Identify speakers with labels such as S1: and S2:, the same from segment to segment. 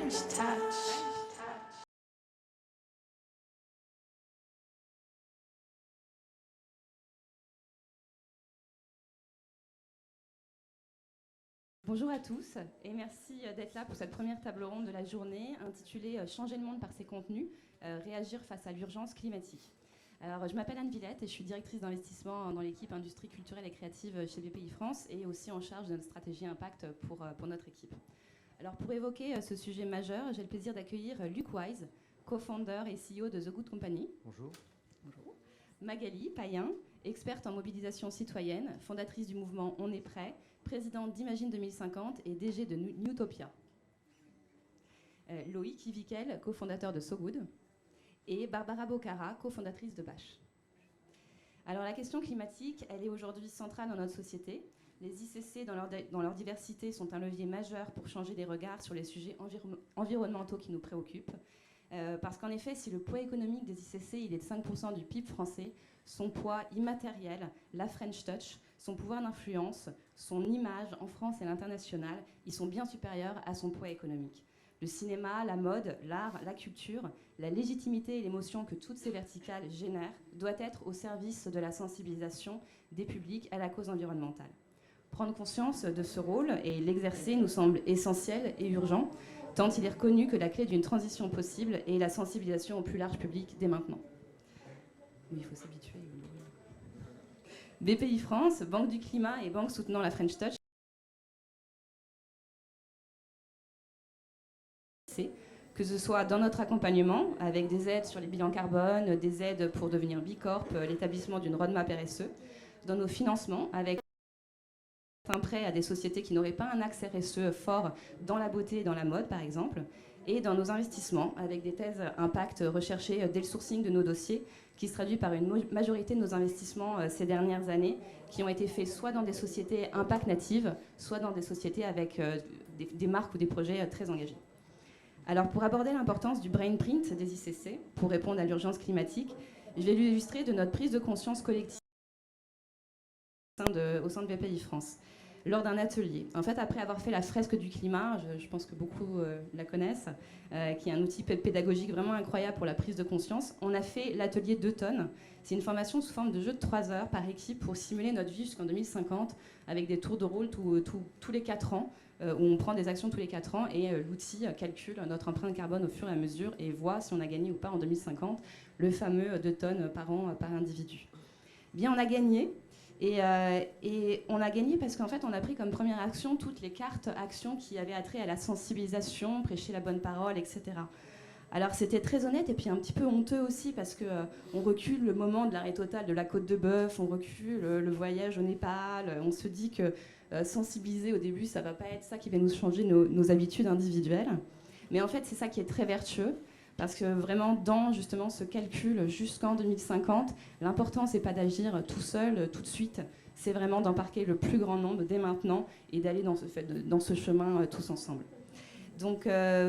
S1: French touch.
S2: Bonjour à tous et merci d'être là pour cette première table ronde de la journée intitulée Changer le monde par ses contenus, réagir face à l'urgence climatique. Alors, je m'appelle Anne Villette et je suis directrice d'investissement dans l'équipe industrie culturelle et créative chez BPI France et aussi en charge de notre stratégie impact pour notre équipe. Alors, pour évoquer ce sujet majeur, j'ai le plaisir d'accueillir Luc Wise, co-founder et CEO de The Good Company.
S3: Bonjour.
S2: Bonjour. Magali Payen, experte en mobilisation citoyenne, fondatrice du mouvement On est prêt, présidente d'Imagine 2050 et DG de Newtopia. Loïc Ivikel, cofondateur de So Good. Et Barbara Bocara, cofondatrice de Bâche. Alors la question climatique, elle est aujourd'hui centrale dans notre société. Les ICC, dans leur diversité, sont un levier majeur pour changer les regards sur les sujets environnementaux qui nous préoccupent. Parce qu'en effet, si le poids économique des ICC il est de 5% du PIB français, son poids immatériel, la French Touch, son pouvoir d'influence, son image en France et à l'international, ils sont bien supérieurs à son poids économique. Le cinéma, la mode, l'art, la culture, la légitimité et l'émotion que toutes ces verticales génèrent doit être au service de la sensibilisation des publics à la cause environnementale. Prendre conscience de ce rôle et l'exercer nous semble essentiel et urgent, tant il est reconnu que la clé d'une transition possible est la sensibilisation au plus large public dès maintenant. Mais il faut s'habituer. BPI France, Banque du Climat et Banque soutenant la French Touch, que ce soit dans notre accompagnement, avec des aides sur les bilans carbone, des aides pour devenir Bicorp, l'établissement d'une roadmap RSE, dans nos financements, avec un prêt à des sociétés qui n'auraient pas un axe RSE fort dans la beauté et dans la mode, par exemple, et dans nos investissements, avec des thèses impact recherchées dès le sourcing de nos dossiers, qui se traduit par une majorité de nos investissements ces dernières années, qui ont été faits soit dans des sociétés impact natives, soit dans des sociétés avec des marques ou des projets très engagés. Alors, pour aborder l'importance du brain print des ICC, pour répondre à l'urgence climatique, je vais l'illustrer de notre prise de conscience collective au sein de BPI France, lors d'un atelier. En fait, après avoir fait la fresque du climat, je pense que beaucoup la connaissent, qui est un outil pédagogique vraiment incroyable pour la prise de conscience, on a fait l'atelier 2 tonnes. C'est une formation sous forme de jeu de 3 heures par équipe pour simuler notre vie jusqu'en 2050, avec des tours de rôle tous les 4 ans, où on prend des actions tous les 4 ans et l'outil calcule notre empreinte carbone au fur et à mesure et voit si on a gagné ou pas en 2050 le fameux 2 tonnes par an par individu. Bien, on a gagné. Et on a gagné parce qu'en fait, on a pris comme première action toutes les cartes actions qui avaient attrait à la sensibilisation, prêcher la bonne parole, etc. Alors c'était très honnête et puis un petit peu honteux aussi parce qu'on recule le moment de l'arrêt total de la Côte de Bœuf, on recule le voyage au Népal, on se dit que sensibiliser au début, ça va pas être ça qui va nous changer nos habitudes individuelles. Mais en fait, c'est ça qui est très vertueux. Parce que vraiment, dans justement ce calcul jusqu'en 2050, l'important, c'est pas d'agir tout seul, tout de suite. C'est vraiment d'embarquer le plus grand nombre dès maintenant et d'aller dans ce chemin tous ensemble. Donc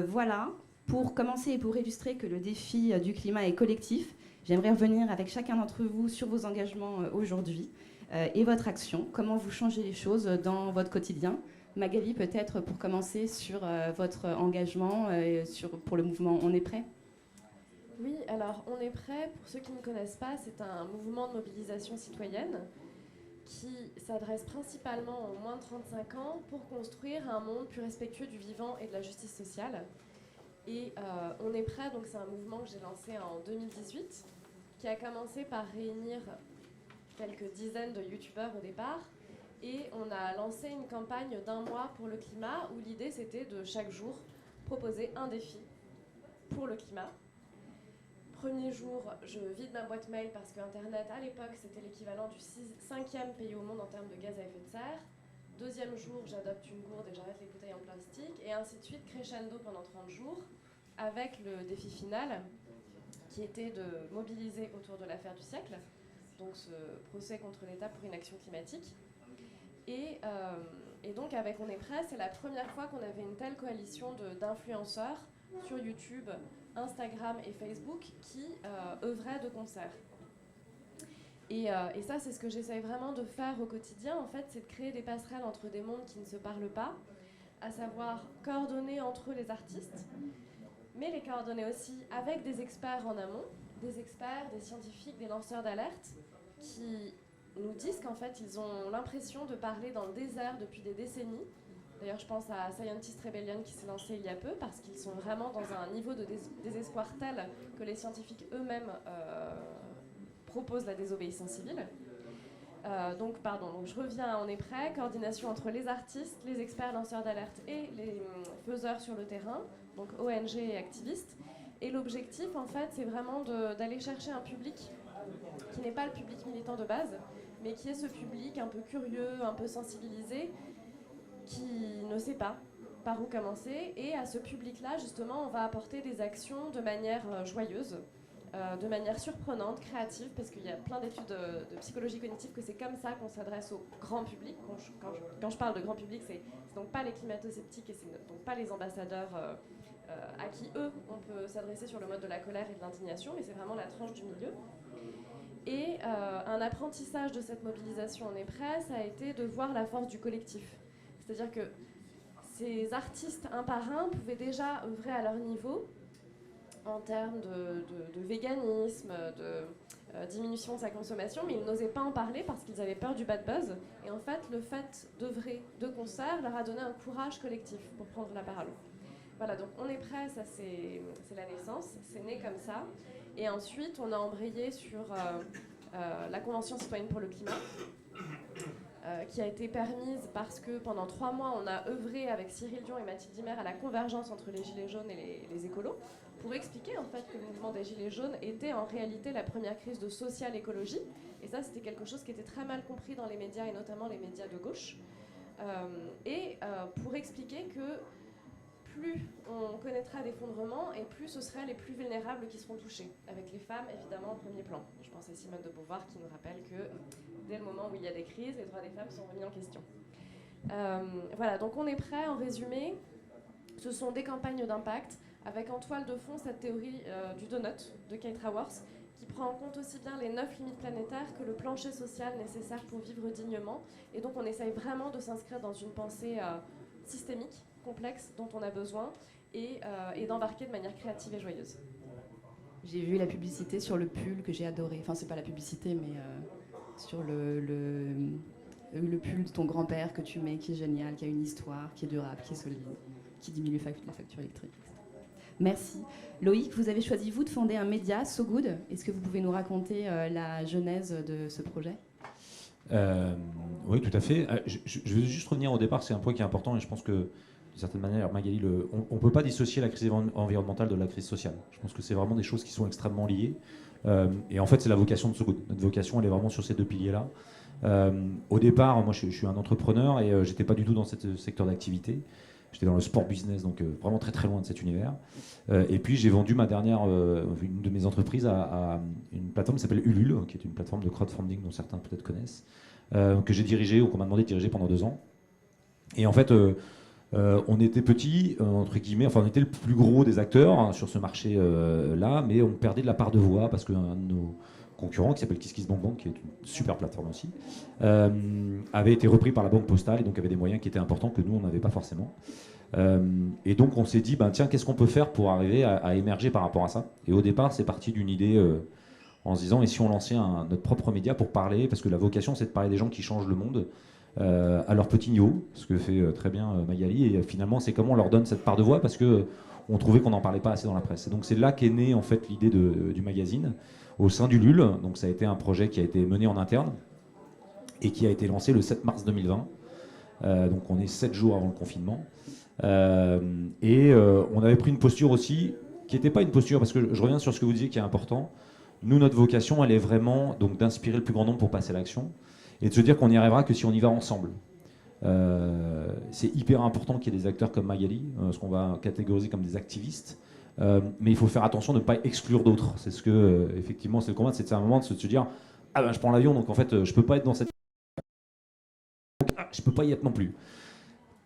S2: voilà, pour commencer et pour illustrer que le défi du climat est collectif, j'aimerais revenir avec chacun d'entre vous sur vos engagements aujourd'hui et votre action. Comment vous changez les choses dans votre quotidien. Magali, peut-être pour commencer sur votre engagement pour le mouvement On est prêt.
S4: Oui, alors On est prêt, pour ceux qui ne connaissent pas, c'est un mouvement de mobilisation citoyenne qui s'adresse principalement aux moins de 35 ans pour construire un monde plus respectueux du vivant et de la justice sociale. Et On est prêt, donc c'est un mouvement que j'ai lancé en 2018, qui a commencé par réunir quelques dizaines de youtubeurs au départ. Et on a lancé une campagne d'1 mois pour le climat, où l'idée c'était de chaque jour proposer un défi pour le climat. Premier jour, je vide ma boîte mail parce que Internet, à l'époque, c'était l'équivalent du 5e pays au monde en termes de gaz à effet de serre. Deuxième jour, j'adopte une gourde et j'arrête les bouteilles en plastique. Et ainsi de suite, crescendo pendant 30 jours, avec le défi final, qui était de mobiliser autour de l'affaire du siècle, donc ce procès contre l'État pour inaction climatique. Et donc, avec On est prêt, c'est la première fois qu'on avait une telle coalition d'influenceurs sur YouTube, Instagram et Facebook qui œuvraient de concert. Et ça, c'est ce que j'essaye vraiment de faire au quotidien, en fait, c'est de créer des passerelles entre des mondes qui ne se parlent pas, à savoir coordonner entre eux les artistes, mais les coordonner aussi avec des experts en amont, des experts, des scientifiques, des lanceurs d'alerte, qui nous disent qu'en fait, ils ont l'impression de parler dans le désert depuis des décennies. D'ailleurs, je pense à Scientist Rebellion qui s'est lancé il y a peu, parce qu'ils sont vraiment dans un niveau de désespoir tel que les scientifiques eux-mêmes proposent la désobéissance civile. Donc je reviens, on est prêt. Coordination entre les artistes, les experts lanceurs d'alerte et les faiseurs sur le terrain, donc ONG et activistes. Et l'objectif, en fait, c'est vraiment d'aller chercher un public qui n'est pas le public militant de base, mais qui est ce public un peu curieux, un peu sensibilisé, qui ne sait pas par où commencer. Et à ce public-là, justement, on va apporter des actions de manière joyeuse, de manière surprenante, créative, parce qu'il y a plein d'études de psychologie cognitive que c'est comme ça qu'on s'adresse au grand public. Quand je parle de grand public, c'est donc pas les climato-sceptiques et c'est donc pas les ambassadeurs à qui, eux, on peut s'adresser sur le mode de la colère et de l'indignation, mais c'est vraiment la tranche du milieu. Et un apprentissage de cette mobilisation en prêt, ça a été de voir la force du collectif. C'est-à-dire que ces artistes, un par un, pouvaient déjà œuvrer à leur niveau en termes de véganisme, de diminution de sa consommation, mais ils n'osaient pas en parler parce qu'ils avaient peur du bad buzz. Et en fait, le fait d'œuvrer de concert leur a donné un courage collectif pour prendre la parole. Voilà, donc on est prêt, ça c'est la naissance, c'est né comme ça. Et ensuite, on a embrayé sur la Convention citoyenne pour le climat, qui a été permise parce que pendant 3 mois, on a œuvré avec Cyril Dion et Mathilde Dimer à la convergence entre les Gilets jaunes et les écolos, pour expliquer en fait que le mouvement des Gilets jaunes était en réalité la première crise de social-écologie. Et ça, c'était quelque chose qui était très mal compris dans les médias, et notamment les médias de gauche. Pour expliquer que plus on connaîtra d'effondrement et plus ce seraient les plus vulnérables qui seront touchés, avec les femmes évidemment en premier plan. Je pense à Simone de Beauvoir qui nous rappelle que dès le moment où il y a des crises, les droits des femmes sont remis en question. Voilà, donc on est prêt. En résumé, ce sont des campagnes d'impact avec en toile de fond cette théorie du donut de Kate Raworth, qui prend en compte aussi bien les 9 limites planétaires que le plancher social nécessaire pour vivre dignement. Et donc on essaye vraiment de s'inscrire dans une pensée systémique, complexe, dont on a besoin, et d'embarquer de manière créative et joyeuse.
S2: J'ai vu la publicité sur le pull que j'ai adoré. Enfin, c'est pas la publicité, mais sur le pull de ton grand-père que tu mets, qui est génial, qui a une histoire, qui est durable, qui est solide, qui diminue la facture électrique. Merci. Loïc, vous avez choisi, vous, de fonder un média, So Good. Est-ce que vous pouvez nous raconter la genèse de ce projet ?
S1: Oui, tout à fait. Je veux juste revenir au départ, c'est un point qui est important et je pense que, d'une certaine manière, Magali, on ne peut pas dissocier la crise environnementale de la crise sociale. Je pense que c'est vraiment des choses qui sont extrêmement liées. Et en fait, c'est la vocation de So Good. Notre vocation, elle est vraiment sur ces deux piliers-là. Au départ, moi, je suis un entrepreneur et j'étais pas du tout dans ce secteur d'activité. J'étais dans le sport business, donc vraiment très très loin de cet univers. Et puis j'ai vendu une de mes entreprises à une plateforme qui s'appelle Ulule, qui est une plateforme de crowdfunding dont certains peut-être connaissent, que j'ai dirigée ou qu'on m'a demandé de diriger pendant 2 ans. Et en fait, on était petits, entre guillemets, enfin on était le plus gros des acteurs hein, sur ce marché-là, mais on perdait de la part de voix parce qu'un de nos concurrent qui s'appelle KissKissBankBank, qui est une super plateforme aussi, avait été repris par la Banque Postale et donc avait des moyens qui étaient importants que nous on n'avait pas forcément. Et donc on s'est dit tiens, qu'est-ce qu'on peut faire pour arriver à émerger par rapport à ça. Et au départ c'est parti d'une idée en se disant et si on lançait notre propre média pour parler, parce que la vocation c'est de parler des gens qui changent le monde à leur petit niveau, ce que fait très bien Magali, et finalement c'est comment on leur donne cette part de voix parce que on trouvait qu'on n'en parlait pas assez dans la presse. Et donc c'est là qu'est née en fait l'idée du magazine au sein du LUL. Donc ça a été un projet qui a été mené en interne et qui a été lancé le 7 mars 2020. Donc on est 7 jours avant le confinement. On avait pris une posture aussi qui n'était pas une posture, parce que je reviens sur ce que vous disiez qui est important. Nous, notre vocation, elle est vraiment donc d'inspirer le plus grand nombre pour passer à l'action et de se dire qu'on n'y arrivera que si on y va ensemble. C'est hyper important qu'il y ait des acteurs comme Magali, ce qu'on va catégoriser comme des activistes. Mais il faut faire attention de ne pas exclure d'autres. C'est ce que, effectivement, c'est le combat, c'est un moment de se dire je prends l'avion, donc en fait, je peux pas être dans cette. Je peux pas y être non plus.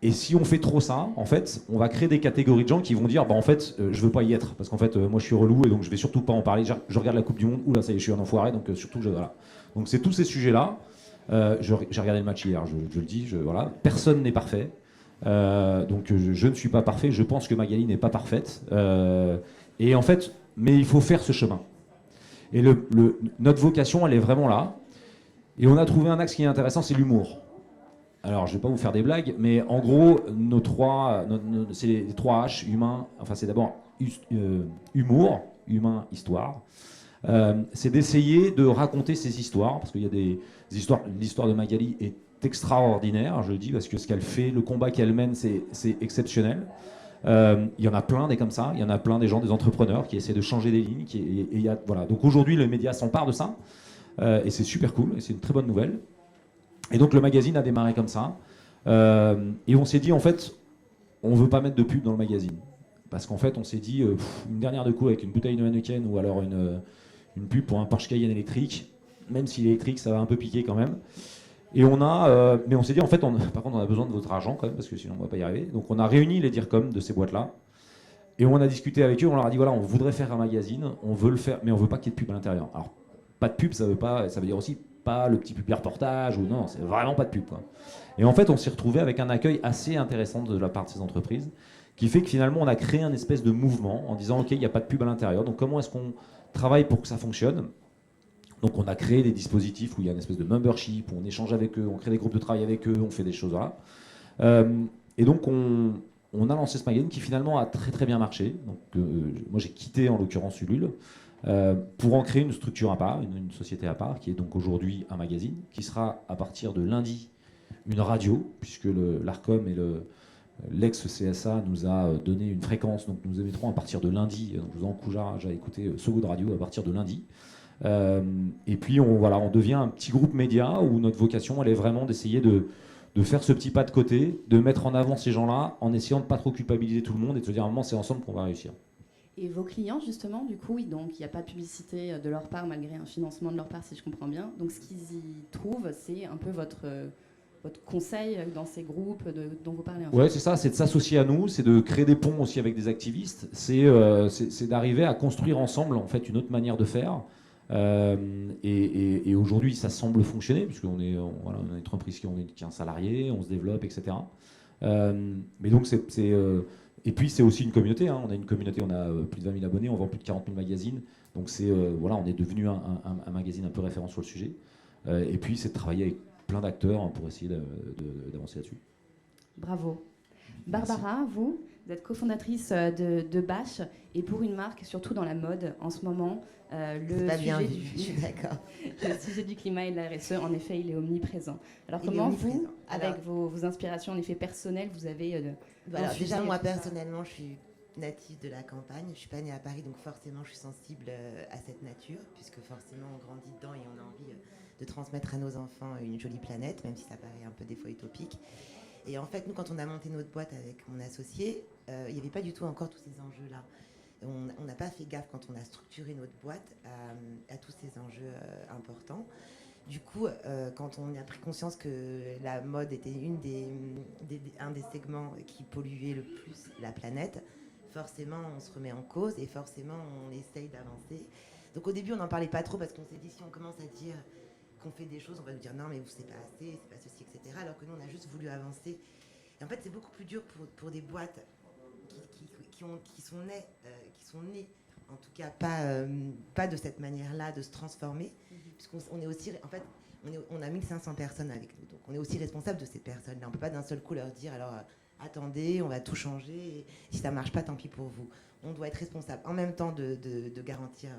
S1: Et si on fait trop ça, en fait, on va créer des catégories de gens qui vont dire en fait, je veux pas y être, parce qu'en fait, moi je suis relou et donc je vais surtout pas en parler. Je regarde la Coupe du Monde, oula, ça y est, je suis un enfoiré, donc surtout, voilà. Donc c'est tous ces sujets-là. J'ai regardé le match hier, je le dis, voilà. Personne n'est parfait. Donc je ne suis pas parfait, je pense que Magali n'est pas parfaite. Et en fait, mais il faut faire ce chemin. Et notre vocation, elle est vraiment là. Et on a trouvé un axe qui est intéressant, c'est l'humour. Alors, je ne vais pas vous faire des blagues, mais en gros, c'est les 3 H, humain, enfin c'est d'abord humour, humain, histoire. C'est d'essayer de raconter ces histoires, parce qu'il y a des histoires, l'histoire de Magali est extraordinaire, je le dis, parce que ce qu'elle fait, le combat qu'elle mène, c'est exceptionnel. Il y en a plein des comme ça, il y en a plein des gens, des entrepreneurs qui essaient de changer des lignes. Voilà. Donc aujourd'hui, les médias s'emparent de ça, et c'est super cool, et c'est une très bonne nouvelle. Et donc le magazine a démarré comme ça, et on s'est dit, en fait, on ne veut pas mettre de pub dans le magazine. Parce qu'en fait, on s'est dit, une dernière de coup avec une bouteille de Heineken ou alors une pub pour un Porsche Cayenne électrique, même si l'électrique, ça va un peu piquer quand même. Et mais on s'est dit, en fait, par contre, on a besoin de votre argent quand même, parce que sinon, on ne va pas y arriver. Donc, on a réuni les DIRCOM de ces boîtes-là. Et on a discuté avec eux, on leur a dit, voilà, on voudrait faire un magazine, on veut le faire, mais on ne veut pas qu'il y ait de pub à l'intérieur. Alors, pas de pub, ça veut dire aussi pas le petit public reportage, ou non, c'est vraiment pas de pub, quoi. Et en fait, on s'est retrouvé avec un accueil assez intéressant de la part de ces entreprises, qui fait que finalement, on a créé un espèce de mouvement en disant, OK, il n'y a pas de pub à l'intérieur, donc comment est-ce qu'on travaille pour que ça fonctionne? Donc on a créé des dispositifs où il y a une espèce de membership, où on échange avec eux, on crée des groupes de travail avec eux, on fait des choses là. Et donc on a lancé ce magazine qui finalement a très très bien marché. Donc moi j'ai quitté en l'occurrence Ulule pour en créer une structure à part, une société à part, qui est donc aujourd'hui un magazine, qui sera à partir de lundi une radio, puisque l'ARCOM et l'ex-CSA nous a donné une fréquence, donc nous émettrons à partir de lundi. Donc je vous encourage à écouter So Good Radio à partir de lundi. Et puis on devient un petit groupe média où notre vocation elle est vraiment d'essayer de faire ce petit pas de côté, de mettre en avant ces gens-là en essayant de ne pas trop culpabiliser tout le monde et de se dire à un moment c'est ensemble qu'on va réussir.
S2: Et vos clients, justement, du coup, donc il n'y a pas de publicité de leur part, malgré un financement de leur part, si je comprends bien. Donc ce qu'ils y trouvent, c'est un peu votre conseil dans ces groupes dont vous parlez.
S1: Ouais, c'est ça, c'est de s'associer à nous, c'est de créer des ponts aussi avec des activistes, c'est d'arriver à construire ensemble en fait une autre manière de faire. Et aujourd'hui, ça semble fonctionner, puisqu'on est, voilà, on a une entreprise qui a un salarié, on se développe, etc. Mais donc, et puis, c'est aussi une communauté. Hein. On a une communauté, on a plus de 20 000 abonnés, on vend plus de 40 000 magazines. Donc, voilà, on est devenu un magazine un peu référent sur le sujet. Et puis, c'est de travailler avec plein d'acteurs pour essayer d'avancer là-dessus.
S2: Bravo. Barbara, vous êtes cofondatrice de Bâche, et pour une marque, surtout dans la mode en ce moment,
S3: je suis d'accord.
S2: Le sujet du climat et de la RSE, en effet, il est omniprésent. Alors comment vous, avec vos inspirations en effet personnelles, vous avez...
S3: Alors déjà, moi personnellement, je suis native de la campagne, je ne suis pas née à Paris, donc forcément je suis sensible à cette nature, puisque forcément on grandit dedans et on a envie de transmettre à nos enfants une jolie planète, même si ça paraît un peu des fois utopique. Et en fait, nous, quand on a monté notre boîte avec mon associé, il n'y avait pas du tout encore tous ces enjeux-là. On n'a pas fait gaffe quand on a structuré notre boîte à tous ces enjeux importants. Du coup, quand on a pris conscience que la mode était un des segments qui polluait le plus la planète, forcément, on se remet en cause et forcément, on essaye d'avancer. Donc au début, on n'en parlait pas trop parce qu'on s'est dit, si on commence à dire qu'on fait des choses, on va nous dire non, mais c'est pas assez, c'est pas ceci, etc. Alors que nous, on a juste voulu avancer. Et en fait, c'est beaucoup plus dur pour des boîtes qui sont nées, en tout cas pas de cette manière-là, de se transformer, puisqu'on est aussi, en fait, on a 1500 personnes avec nous, donc on est aussi responsable de ces personnes-là. On ne peut pas d'un seul coup leur dire, alors attendez, on va tout changer, et si ça ne marche pas, tant pis pour vous. On doit être responsable en même temps de garantir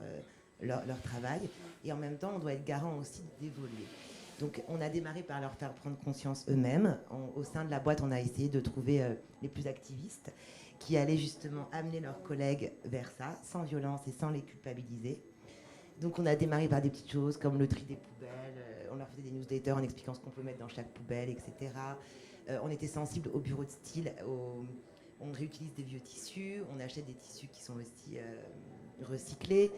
S3: leur travail, et en même temps, on doit être garant aussi d'évoluer. Donc, on a démarré par leur faire prendre conscience eux-mêmes. Au sein de la boîte, on a essayé de trouver les plus activistes qui allaient justement amener leurs collègues vers ça, sans violence et sans les culpabiliser. Donc, on a démarré par des petites choses comme le tri des poubelles. On leur faisait des newsletters en expliquant ce qu'on peut mettre dans chaque poubelle, etc. On était sensible au bureau de style. On réutilise des vieux tissus. On achète des tissus qui sont aussi recyclés.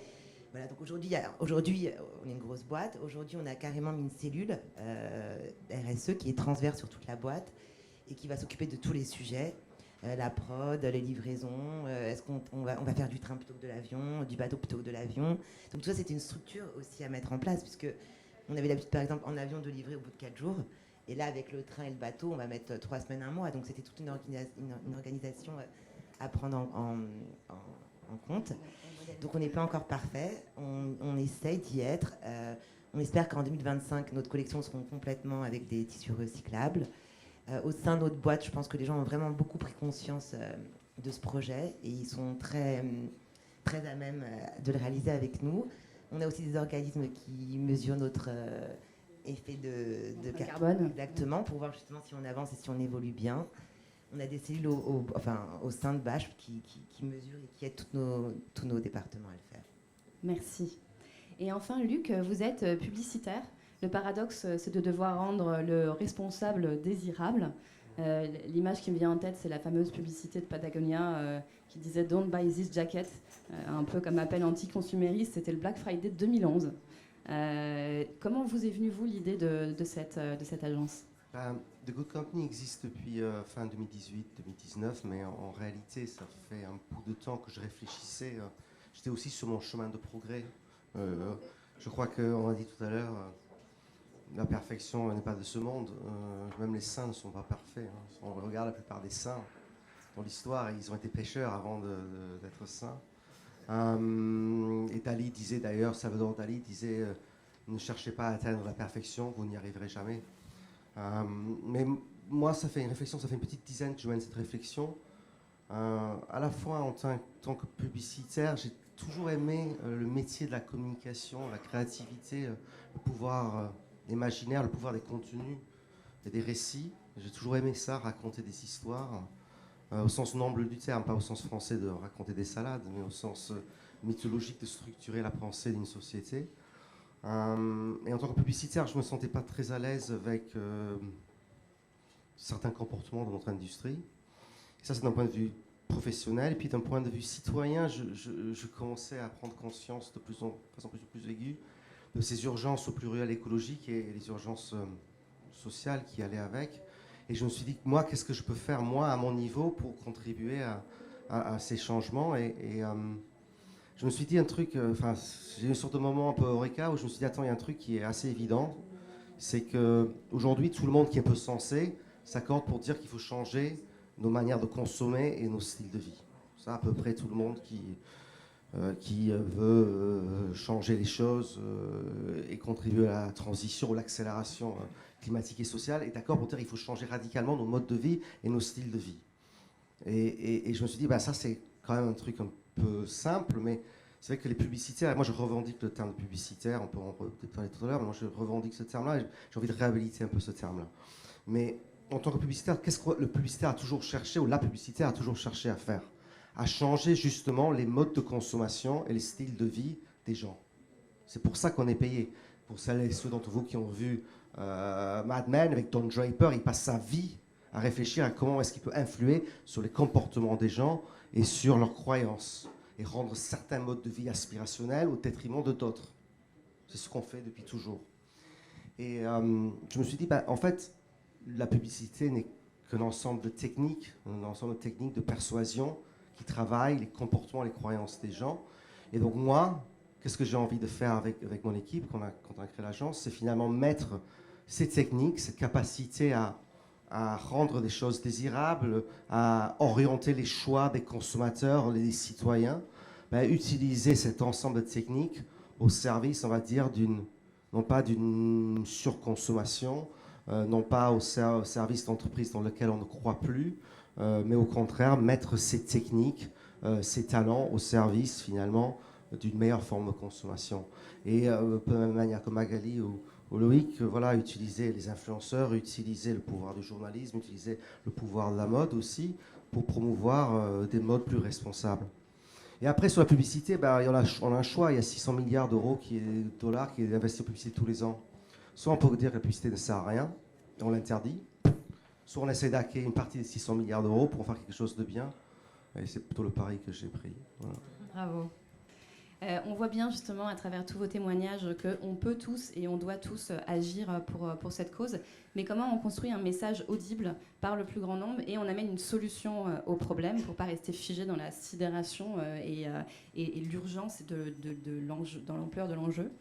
S3: Voilà, donc aujourd'hui, on est une grosse boîte. Aujourd'hui, on a carrément mis une cellule RSE qui est transverse sur toute la boîte et qui va s'occuper de tous les sujets. La prod, les livraisons, est-ce qu'on va faire du train plutôt que de l'avion, du bateau plutôt que de l'avion. Donc tout ça, c'était une structure aussi à mettre en place, puisque on avait l'habitude, par exemple, en avion de livrer au bout de 4 jours. Et là, avec le train et le bateau, on va mettre 3 semaines, un mois. Donc c'était toute une organisation à prendre en compte. Donc on n'est pas encore parfait. On essaye d'y être. On espère qu'en 2025, notre collection sera complètement avec des tissus recyclables. Au sein de notre boîte, je pense que les gens ont vraiment beaucoup pris conscience de ce projet et ils sont très, très à même de le réaliser avec nous. On a aussi des organismes qui mesurent notre effet de
S2: carbone.
S3: Exactement, pour voir justement si on avance et si on évolue bien. On a des cellules au sein de Bâche qui mesurent et qui aident tous nos départements à le faire.
S2: Merci. Et enfin, Luc, vous êtes publicitaire. Le paradoxe, c'est de devoir rendre le responsable désirable. L'image qui me vient en tête, c'est la fameuse publicité de Patagonia qui disait « Don't buy this jacket », un peu comme appel anti-consumériste. C'était le Black Friday de 2011. Comment vous est venue, vous, l'idée de cette agence ?
S5: The Good Company existe depuis fin 2018-2019, mais en réalité, ça fait un bout de temps que je réfléchissais. J'étais aussi sur mon chemin de progrès. Je crois qu'on a dit tout à l'heure, la perfection n'est pas de ce monde. Même les saints ne sont pas parfaits. On regarde la plupart des saints dans l'histoire, ils ont été pécheurs avant d'être saints. Et Dali disait d'ailleurs, Salvador Dali disait, ne cherchez pas à atteindre la perfection, vous n'y arriverez jamais. Mais moi, ça fait une petite dizaine que je mène cette réflexion. À la fois en tant que publicitaire, j'ai toujours aimé le métier de la communication, la créativité, le pouvoir imaginaire, le pouvoir des contenus et des récits. J'ai toujours aimé ça, raconter des histoires, au sens noble du terme, pas au sens français de raconter des salades, mais au sens mythologique de structurer la pensée d'une société. Et en tant que publicitaire, je ne me sentais pas très à l'aise avec certains comportements de notre industrie. Et ça, c'est d'un point de vue professionnel. Et puis d'un point de vue citoyen, je commençais à prendre conscience de façon plus aiguë de ces urgences au pluriel écologique et les urgences sociales qui allaient avec. Et je me suis dit, moi, qu'est-ce que je peux faire, moi, à mon niveau, pour contribuer à ces changements je me suis dit un truc, j'ai eu une sorte de moment un peu eureka où je me suis dit, attends, il y a un truc qui est assez évident, c'est qu'aujourd'hui, tout le monde qui est un peu sensé s'accorde pour dire qu'il faut changer nos manières de consommer et nos styles de vie. Ça, à peu près tout le monde qui veut changer les choses et contribuer à la transition ou l'accélération climatique et sociale est d'accord pour dire qu'il faut changer radicalement nos modes de vie et nos styles de vie. Et je me suis dit, ça c'est quand même un truc un peu simple, mais c'est vrai que les publicitaires, et moi je revendique le terme de publicitaire, on peut en parler tout à l'heure, mais moi je revendique ce terme-là, et j'ai envie de réhabiliter un peu ce terme-là. Mais en tant que publicitaire, qu'est-ce que le publicitaire a toujours cherché, ou la publicitaire a toujours cherché à faire ? À changer justement les modes de consommation et les styles de vie des gens. C'est pour ça qu'on est payé. Pour celles et ceux d'entre vous qui ont vu Mad Men avec Don Draper, il passe sa vie à réfléchir à comment est-ce qu'il peut influer sur les comportements des gens et sur leurs croyances, et rendre certains modes de vie aspirationnels au détriment de d'autres. C'est ce qu'on fait depuis toujours. Et je me suis dit, en fait, la publicité n'est qu'un ensemble de techniques, de persuasion qui travaillent les comportements, les croyances des gens. Et donc moi, qu'est-ce que j'ai envie de faire avec mon équipe quand on a créé l'agence, c'est finalement mettre ces techniques, cette capacité à rendre des choses désirables, à orienter les choix des consommateurs, des citoyens, utiliser cet ensemble de techniques au service, on va dire, non pas d'une surconsommation, non pas au service d'entreprises dans lesquelles on ne croit plus, mais au contraire, mettre ces techniques, ces talents au service, finalement, d'une meilleure forme de consommation. Et de la même manière que Magali ou Loïc, utiliser les influenceurs, utiliser le pouvoir du journalisme, utiliser le pouvoir de la mode aussi, pour promouvoir des modes plus responsables. Et après, sur la publicité, on a un choix. Il y a 600 milliards d'euros dollars qui est investi en publicité tous les ans. Soit on peut dire que la publicité ne sert à rien, et on l'interdit. Soit on essaie d'hacker une partie des 600 milliards d'euros pour en faire quelque chose de bien. Et c'est plutôt le pari que j'ai pris. Voilà.
S2: Bravo. On voit bien justement à travers tous vos témoignages qu'on peut tous et on doit tous agir pour cette cause. Mais comment on construit un message audible par le plus grand nombre et on amène une solution au problème pour ne pas rester figé dans la sidération et l'urgence dans l'ampleur de l'enjeu.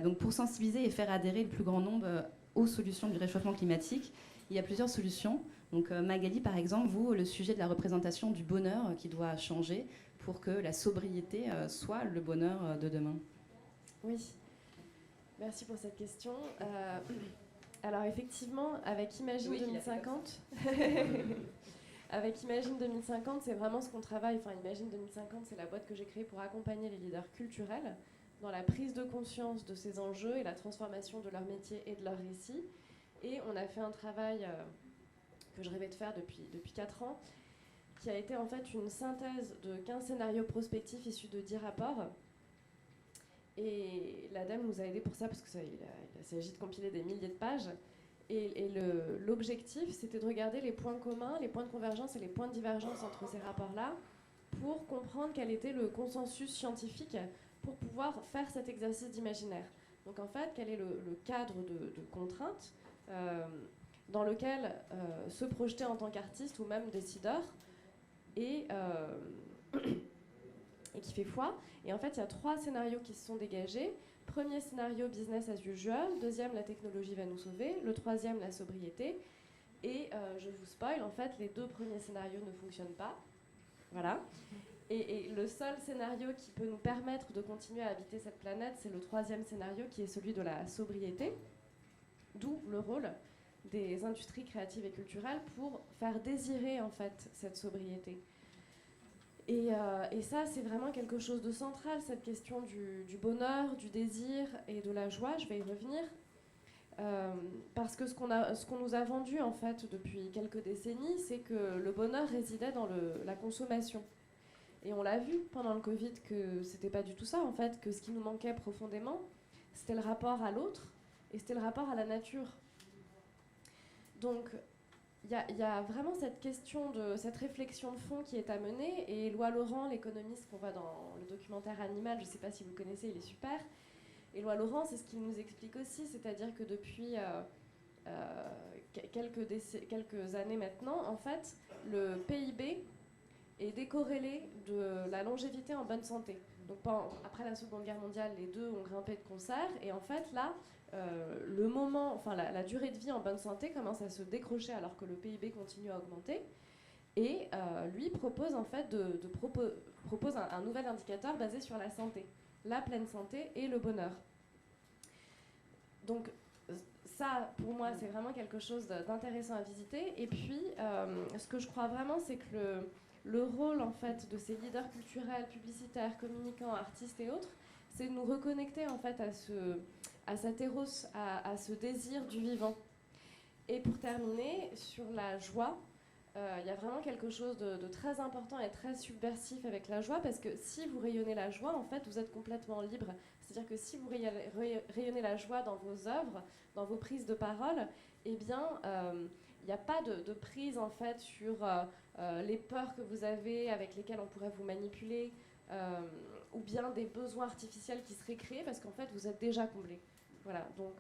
S2: Donc pour sensibiliser et faire adhérer le plus grand nombre aux solutions du réchauffement climatique, il y a plusieurs solutions. Donc Magali, par exemple, vous, le sujet de la représentation du bonheur qui doit changer pour que la sobriété soit le bonheur de demain.
S4: Oui, merci pour cette question. Alors effectivement, avec Imagine 2050, avec Imagine 2050, c'est vraiment ce qu'on travaille. Enfin, Imagine 2050, c'est la boîte que j'ai créée pour accompagner les leaders culturels dans la prise de conscience de ces enjeux et la transformation de leur métier et de leur récit. Et on a fait un travail que je rêvais de faire depuis 4 ans, qui a été en fait une synthèse de 15 scénarios prospectifs issus de 10 rapports. Et l'ADEME nous a aidés pour ça, parce qu'il s'agit de compiler des milliers de pages. Et l'objectif, c'était de regarder les points communs, les points de convergence et les points de divergence entre ces rapports-là, pour comprendre quel était le consensus scientifique pour pouvoir faire cet exercice d'imaginaire. Donc en fait, quel est le cadre de contraintes dans lequel se projeter en tant qu'artiste ou même décideur et qui fait foi. Et en fait, il y a 3 scénarios qui se sont dégagés. Premier scénario, business as usual. Deuxième, la technologie va nous sauver. Le troisième, la sobriété. Et je vous spoil, en fait, les 2 premiers scénarios ne fonctionnent pas. Voilà. Et le seul scénario qui peut nous permettre de continuer à habiter cette planète, c'est le 3e scénario, qui est celui de la sobriété. D'où le rôle des industries créatives et culturelles pour faire désirer, en fait, cette sobriété. Et ça, c'est vraiment quelque chose de central, cette question du bonheur, du désir et de la joie. Je vais y revenir. Parce que ce qu'on nous a vendu, en fait, depuis quelques décennies, c'est que le bonheur résidait dans la consommation. Et on l'a vu pendant le Covid que c'était pas du tout ça, en fait, que ce qui nous manquait profondément, c'était le rapport à l'autre et c'était le rapport à la nature. Donc, il y a vraiment cette question, cette réflexion de fond qui est à mener. Et Éloi Laurent, l'économiste qu'on voit dans le documentaire Animal, je ne sais pas si vous le connaissez, il est super. Éloi Laurent, c'est ce qu'il nous explique aussi, c'est-à-dire que depuis quelques années maintenant, en fait, le PIB est décorrélé de la longévité en bonne santé. Donc après la Seconde Guerre mondiale, les deux ont grimpé de concert, et en fait là, la durée de vie en bonne santé commence à se décrocher alors que le PIB continue à augmenter. Et lui propose en fait propose un nouvel indicateur basé sur la santé, la pleine santé et le bonheur. Donc ça, pour moi, c'est vraiment quelque chose d'intéressant à visiter. Et puis, ce que je crois vraiment, c'est que le rôle en fait de ces leaders culturels, publicitaires, communicants, artistes et autres, c'est de nous reconnecter en fait à cet éros, à ce désir du vivant. Et pour terminer, sur la joie, il y a vraiment quelque chose de très important et très subversif avec la joie, parce que si vous rayonnez la joie, en fait, vous êtes complètement libre. C'est-à-dire que si vous rayonnez la joie dans vos œuvres, dans vos prises de parole, eh bien, il n'y a pas de prise en fait sur les peurs que vous avez, avec lesquelles on pourrait vous manipuler, ou bien des besoins artificiels qui seraient créés, parce qu'en fait, vous êtes déjà comblé. Voilà, donc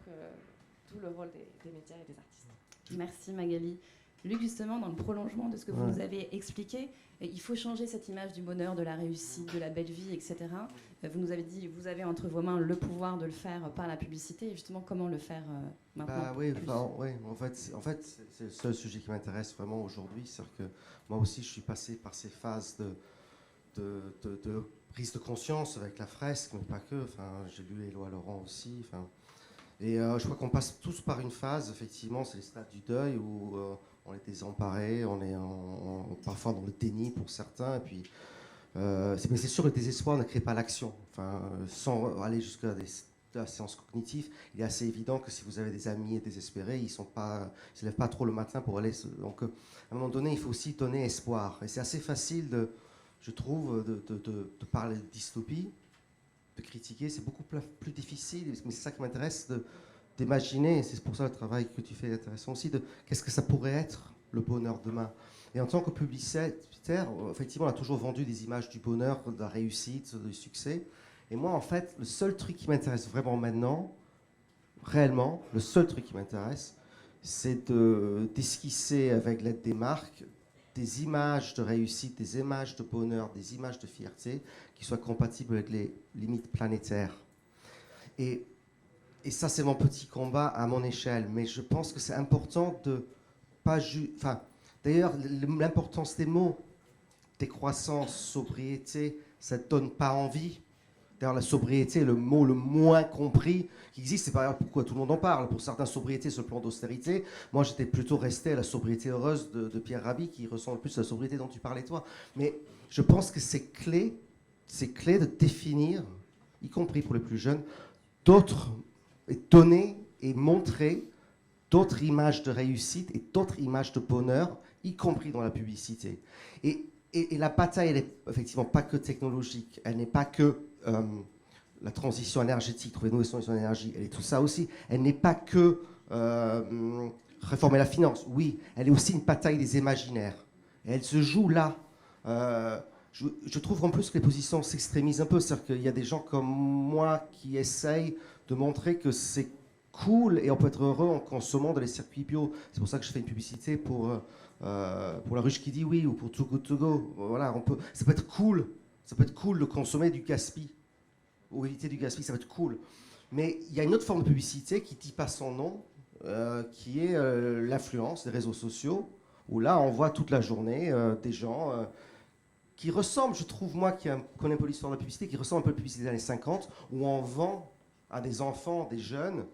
S4: tout le rôle des médias et des artistes.
S2: Merci Magali. Luc, justement, dans le prolongement de ce que vous nous avez expliqué, il faut changer cette image du bonheur, de la réussite, de la belle vie, etc. Vous nous avez dit, vous avez entre vos mains le pouvoir de le faire par la publicité. Et justement, comment le faire maintenant
S5: En fait, c'est le seul sujet qui m'intéresse vraiment aujourd'hui. C'est-à-dire que moi aussi, je suis passé par ces phases de prise de conscience avec la fresque, mais pas que. Enfin, j'ai lu Éloi Laurent aussi. Enfin, et je crois qu'on passe tous par une phase, effectivement, c'est les stades du deuil où on est désemparé, on est parfois dans le déni pour certains, et puis mais c'est sûr que le désespoir ne crée pas l'action. Enfin, sans aller jusqu'à la séance cognitive, il est assez évident que si vous avez des amis désespérés, ils ne se lèvent pas trop le matin pour aller. Donc, à un moment donné, il faut aussi donner espoir. Et c'est assez facile, je trouve, de parler de dystopie, de critiquer. C'est beaucoup plus difficile, mais c'est ça qui m'intéresse, d'imaginer, et c'est pour ça le travail que tu fais est intéressant aussi, de qu'est-ce que ça pourrait être le bonheur demain. Et en tant que publicitaire, effectivement, on a toujours vendu des images du bonheur, de la réussite, du succès. Et moi, en fait, le seul truc qui m'intéresse vraiment maintenant, réellement, le seul truc qui m'intéresse, c'est d'esquisser avec l'aide des marques des images de réussite, des images de bonheur, des images de fierté qui soient compatibles avec les limites planétaires. Et et ça c'est mon petit combat à mon échelle, mais je pense que c'est important de pas enfin, d'ailleurs l'importance des mots, décroissance, sobriété, ça te donne pas envie. D'ailleurs, la sobriété est le mot le moins compris qui existe. C'est pas pourquoi tout le monde en parle. Pour certains, sobriété sur le plan d'austérité. Moi, j'étais plutôt resté à la sobriété heureuse de Pierre Rabhi, qui ressemble plus à la sobriété dont tu parlais toi. Mais je pense que c'est clé de définir, y compris pour les plus jeunes, d'autres, et donner et montrer d'autres images de réussite et d'autres images de bonheur, y compris dans la publicité. Et la bataille, elle n'est effectivement pas que technologique, elle n'est pas que la transition énergétique, trouver de nouvelles solutions d'énergie, elle est tout ça aussi. Elle n'est pas que réformer la finance, oui, elle est aussi une bataille des imaginaires. Et elle se joue là. Je trouve en plus que les positions s'extrémisent un peu, c'est-à-dire qu'il y a des gens comme moi qui essayent de montrer que c'est cool et on peut être heureux en consommant dans les circuits bio. C'est pour ça que je fais une publicité pour la ruche qui dit oui ou pour Too Good To Go. Voilà, ça peut être cool. Ça peut être cool de consommer du gaspille ou éviter du gaspille, ça peut être cool. Mais il y a une autre forme de publicité qui ne dit pas son nom, qui est l'influence des réseaux sociaux, où là, on voit toute la journée des gens qui ressemblent, je trouve, moi, qui connais un peu l'histoire de la publicité, qui ressemblent un peu à la publicité des années 50, où on vend à des enfants, des jeunes,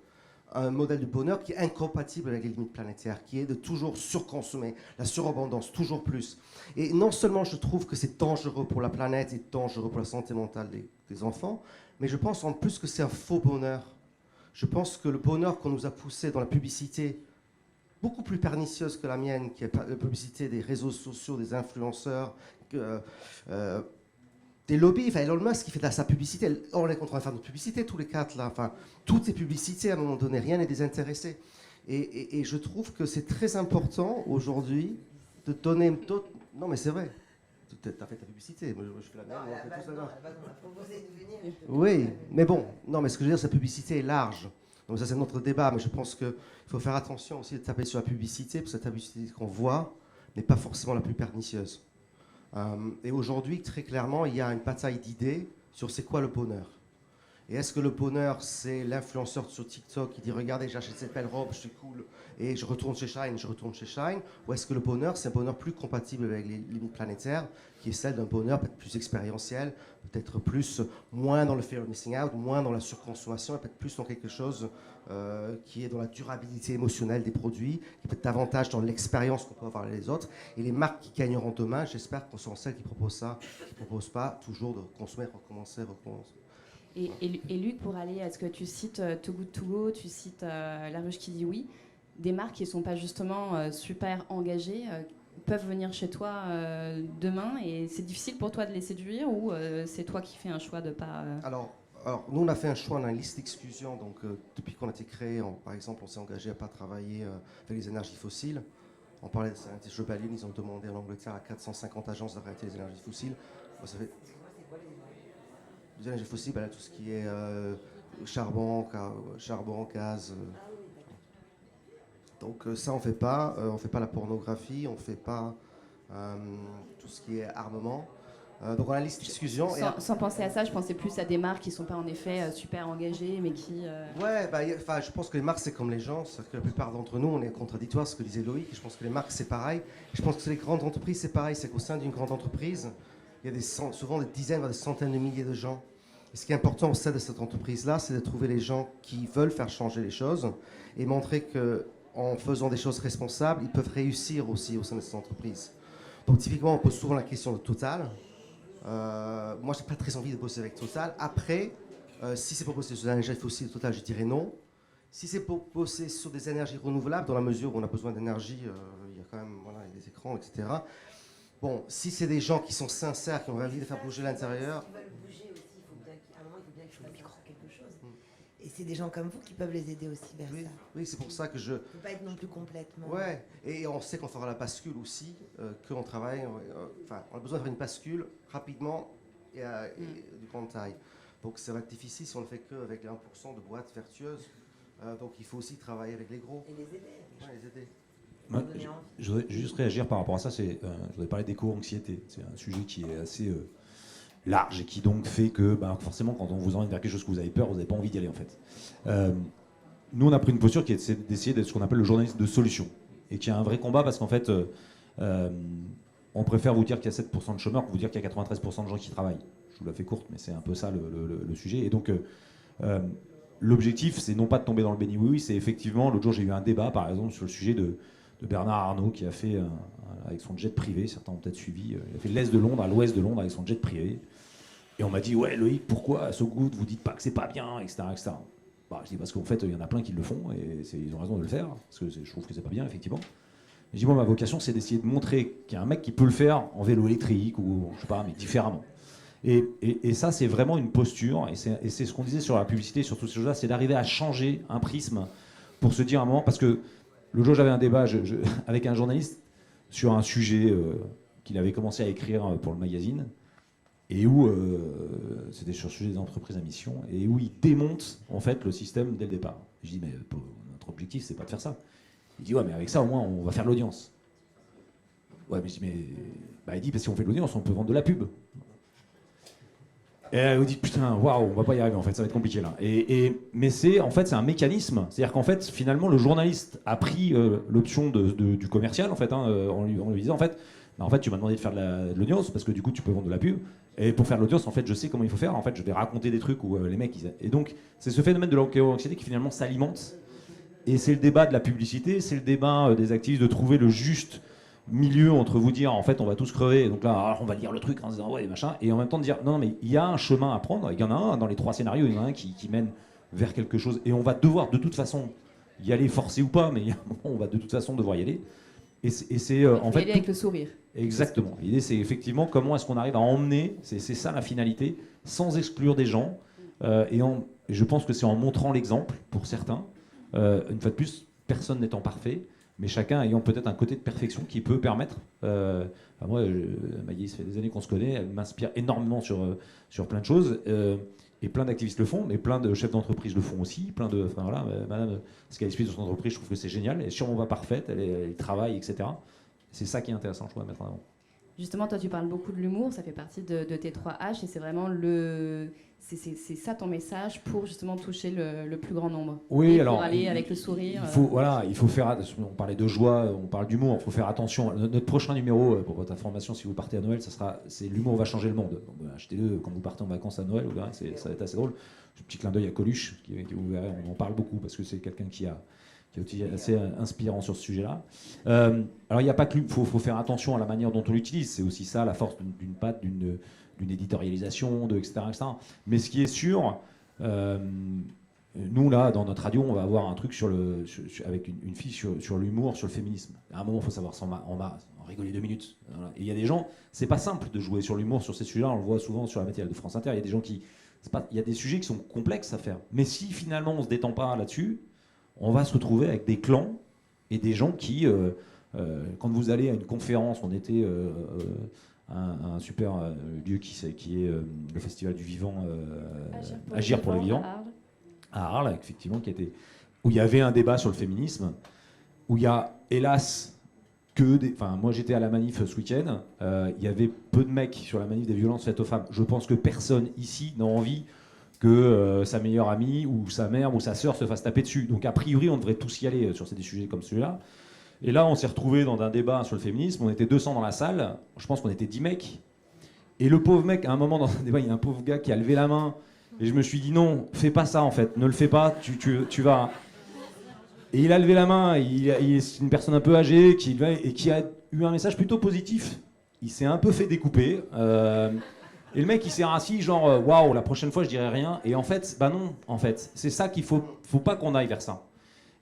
S5: un modèle de bonheur qui est incompatible avec les limites planétaires, qui est de toujours surconsommer, la surabondance, toujours plus. Et non seulement je trouve que c'est dangereux pour la planète et dangereux pour la santé mentale des enfants, mais je pense en plus que c'est un faux bonheur. Je pense que le bonheur qu'on nous a poussé dans la publicité, beaucoup plus pernicieuse que la mienne, qui est la publicité des réseaux sociaux, des influenceurs, des lobbies, enfin Elon Musk qui fait de sa publicité, on est en train de faire notre publicité tous les quatre là, enfin toutes ces publicités à un moment donné, rien n'est désintéressé. Et je trouve que c'est très important aujourd'hui de donner d'autres... Non mais c'est vrai, tu as fait ta publicité, moi je fais la mienne, on fait tous la nôtre.
S3: On a proposé de venir.
S5: Oui, mais bon, non mais ce que je veux dire, c'est que la publicité est large. Donc ça c'est notre débat, mais je pense qu'il faut faire attention aussi de taper sur la publicité, parce que la publicité qu'on voit n'est pas forcément la plus pernicieuse. Et aujourd'hui, très clairement, il y a une bataille d'idées sur c'est quoi le bonheur. Et est-ce que le bonheur, c'est l'influenceur sur TikTok qui dit « Regardez, j'achète cette belle robe, je suis cool, et je retourne chez Shine, je retourne chez Shine » Ou est-ce que le bonheur, c'est un bonheur plus compatible avec les limites planétaires, qui est celle d'un bonheur peut-être plus expérientiel, peut-être moins dans le fear of missing out, moins dans la surconsommation, et peut-être plus dans quelque chose qui est dans la durabilité émotionnelle des produits, qui peut être davantage dans l'expérience qu'on peut avoir avec les autres. Et les marques qui gagneront demain, j'espère qu'on seront celles qui proposent ça, qui ne proposent pas toujours de consommer, recommencer.
S2: Et Luc, pour aller à ce que tu cites Too Good To Go, tu cites La Ruche qui dit oui, des marques qui ne sont pas justement super engagées peuvent venir chez toi demain et c'est difficile pour toi de les séduire ou c'est toi qui fais un choix de pas...
S5: Alors, nous, on a fait un choix, on a une liste d'exclusions. Donc, depuis qu'on a été créé, par exemple, on s'est engagé à ne pas travailler avec les énergies fossiles. On parlait de Scientific Rebellion, ils ont demandé en Angleterre à 450 agences d'arrêter les énergies fossiles. Moi, ça fait... Les énergies fossiles, ben là, tout ce qui est charbon, gaz. Donc ça, on ne fait pas. On ne fait pas la pornographie, on ne fait pas tout ce qui est armement. Donc on a une liste d'exclusions.
S2: Sans penser à ça, je pensais plus à des marques qui ne sont pas en effet super engagées, mais qui...
S5: Ouais, je pense que les marques, c'est comme les gens. C'est que la plupart d'entre nous, on est contradictoire, ce que disait Loïc. Je pense que les marques, c'est pareil. Je pense que les grandes entreprises, c'est pareil. C'est qu'au sein d'une grande entreprise, il y a souvent des dizaines, voire des centaines de milliers de gens. Et ce qui est important au sein de cette entreprise-là, c'est de trouver les gens qui veulent faire changer les choses et montrer qu'en faisant des choses responsables, ils peuvent réussir aussi au sein de cette entreprise. Donc typiquement, on pose souvent la question de Total. Moi, je n'ai pas très envie de bosser avec Total. Après, si c'est pour bosser sur des énergies fossiles, Total, je dirais non. Si c'est pour bosser sur des énergies renouvelables, dans la mesure où on a besoin d'énergie, il y a quand même des écrans, etc. Bon, si c'est des gens qui sont sincères, qui ont envie de faire bouger l'intérieur...
S3: Et c'est des gens comme vous qui peuvent les aider aussi vers ça.
S5: Oui, c'est pour ça que je...
S3: Il ne faut pas être non plus complètement...
S5: Ouais, et on sait qu'on fera la bascule aussi, qu'on travaille... on a besoin de faire une bascule rapidement et de grande taille. Donc ça va être difficile si on ne le fait qu'avec les 1% de boîtes vertueuses. Donc il faut aussi travailler avec les gros.
S3: Et les aider.
S5: Ouais, les aider.
S1: Moi, je voudrais juste réagir par rapport à ça. Je voudrais parler d'éco-anxiété. C'est un sujet qui est assez large et qui donc fait que forcément quand on vous emmène vers quelque chose que vous avez peur, vous n'avez pas envie d'y aller en fait. Nous on a pris une posture qui est d'essayer d'être ce qu'on appelle le journaliste de solution et qui a un vrai combat parce qu'en fait on préfère vous dire qu'il y a 7% de chômeurs que vous dire qu'il y a 93% de gens qui travaillent. Je vous la fais courte mais c'est un peu ça le sujet et donc l'objectif c'est non pas de tomber dans le béni oui, c'est effectivement, l'autre jour j'ai eu un débat par exemple sur le sujet de Bernard Arnault qui a fait avec son jet privé, certains ont peut-être suivi, il a fait l'est de Londres à l'ouest de Londres avec son jet privé. Et on m'a dit, ouais Loïc, pourquoi à So Good vous dites pas que c'est pas bien, etc. etc. Je dis parce qu'en fait il y en a plein qui le font et ils ont raison de le faire, parce que je trouve que c'est pas bien effectivement. Et je dis, ma vocation c'est d'essayer de montrer qu'il y a un mec qui peut le faire en vélo électrique ou je sais pas, mais différemment. Et ça c'est vraiment une posture, et c'est ce qu'on disait sur la publicité, sur toutes ces choses-là, c'est d'arriver à changer un prisme pour se dire à un moment, parce que le jour j'avais un débat avec un journaliste sur un sujet qu'il avait commencé à écrire pour le magazine, et où c'était sur le sujet des entreprises à mission, et où il démonte en fait le système dès le départ. Je dis, mais notre objectif c'est pas de faire ça. Il dit, ouais mais avec ça au moins on va faire l'audience. Ouais mais je dis, il dit, parce que si on fait de l'audience on peut vendre de la pub. Et elle vous dit, putain, waouh, on va pas y arriver en fait, ça va être compliqué là. Mais c'est un mécanisme, c'est-à-dire qu'en fait finalement le journaliste a pris l'option du commercial en fait, en lui disant en fait tu m'as demandé de faire de l'audience parce que du coup tu peux vendre de la pub, et pour faire de l'audience en fait je sais comment il faut faire, en fait je vais raconter des trucs où les mecs et donc c'est ce phénomène de l'anxiété qui finalement s'alimente, et c'est le débat de la publicité, c'est le débat des activistes de trouver le juste milieu entre vous dire en fait on va tous crever, et donc là alors, on va lire le truc en se disant ouais machin, et en même temps de dire non mais il y a un chemin à prendre, il y en a un dans les 3 scénarios, il y en a un qui mène vers quelque chose, et on va devoir de toute façon y aller, forcé ou pas, mais il y a un moment on va de toute façon devoir y aller, et c'est en fait
S2: y aller avec le sourire.
S1: Exactement, l'idée c'est effectivement comment est-ce qu'on arrive à emmener, c'est ça la finalité, sans exclure des gens, et je pense que c'est en montrant l'exemple pour certains, une fois de plus personne n'étant parfait, mais chacun ayant peut-être un côté de perfection qui peut permettre. Moi, Maïs, ça fait des années qu'on se connaît, elle m'inspire énormément sur plein de choses, et plein d'activistes le font, mais plein de chefs d'entreprise le font aussi. Madame, ce qu'elle explique dans son entreprise, je trouve que c'est génial. Elle est sûrement pas parfaite, elle travaille, etc. C'est ça qui est intéressant, je trouve, à mettre en avant.
S2: Justement, toi, tu parles beaucoup de l'humour, ça fait partie de tes 3 H, et c'est vraiment c'est ça ton message pour justement toucher le plus grand nombre.
S1: Oui,
S2: et
S1: alors
S2: pour aller avec le sourire.
S1: Il faut faire. On parlait de joie, on parle d'humour, il faut faire attention. Notre prochain numéro, pour votre information, si vous partez à Noël, c'est l'humour va changer le monde. Donc, achetez-le quand vous partez en vacances à Noël, ça va être assez drôle. Un petit clin d'œil à Coluche, qui vous verrez, on en parle beaucoup parce que c'est quelqu'un qui est aussi assez inspirant sur ce sujet-là. Alors il n'y a pas que faut faire attention à la manière dont on l'utilise. C'est aussi ça la force d'une patte, d'une éditorialisation, etc., etc. Mais ce qui est sûr, nous là dans notre radio, on va avoir un truc avec une fille sur l'humour, sur le féminisme. À un moment, il faut savoir en rigoler 2 minutes. Voilà. Et il y a des gens, c'est pas simple de jouer sur l'humour sur ces sujets-là. On le voit souvent sur la matinale de France Inter. Il y a des gens il y a des sujets qui sont complexes à faire. Mais si finalement on se détend pas là-dessus, on va se retrouver avec des clans et des gens qui, quand vous allez à une conférence, on était un super lieu qui est le Festival du Vivant, Agir pour le Vivant, à Arles, effectivement, où il y avait un débat sur le féminisme, où il y a, hélas, moi j'étais à la manif ce week-end, il y avait peu de mecs sur la manif des violences faites aux femmes. Je pense que personne ici n'a envie que sa meilleure amie ou sa mère ou sa sœur se fasse taper dessus. Donc a priori on devrait tous y aller sur des sujets comme celui-là. Et là on s'est retrouvés dans un débat sur le féminisme, on était 200 dans la salle, je pense qu'on était 10 mecs. Et le pauvre mec, à un moment dans un débat, il y a un pauvre gars qui a levé la main, et je me suis dit non, fais pas ça en fait, ne le fais pas, tu vas... Et il a levé la main, il est une personne un peu âgée qui a eu un message plutôt positif. Il s'est un peu fait découper. Et le mec il s'est rassis genre waouh, la prochaine fois je dirai rien. Et en fait, non, en fait, c'est ça qu'il faut pas qu'on aille vers ça.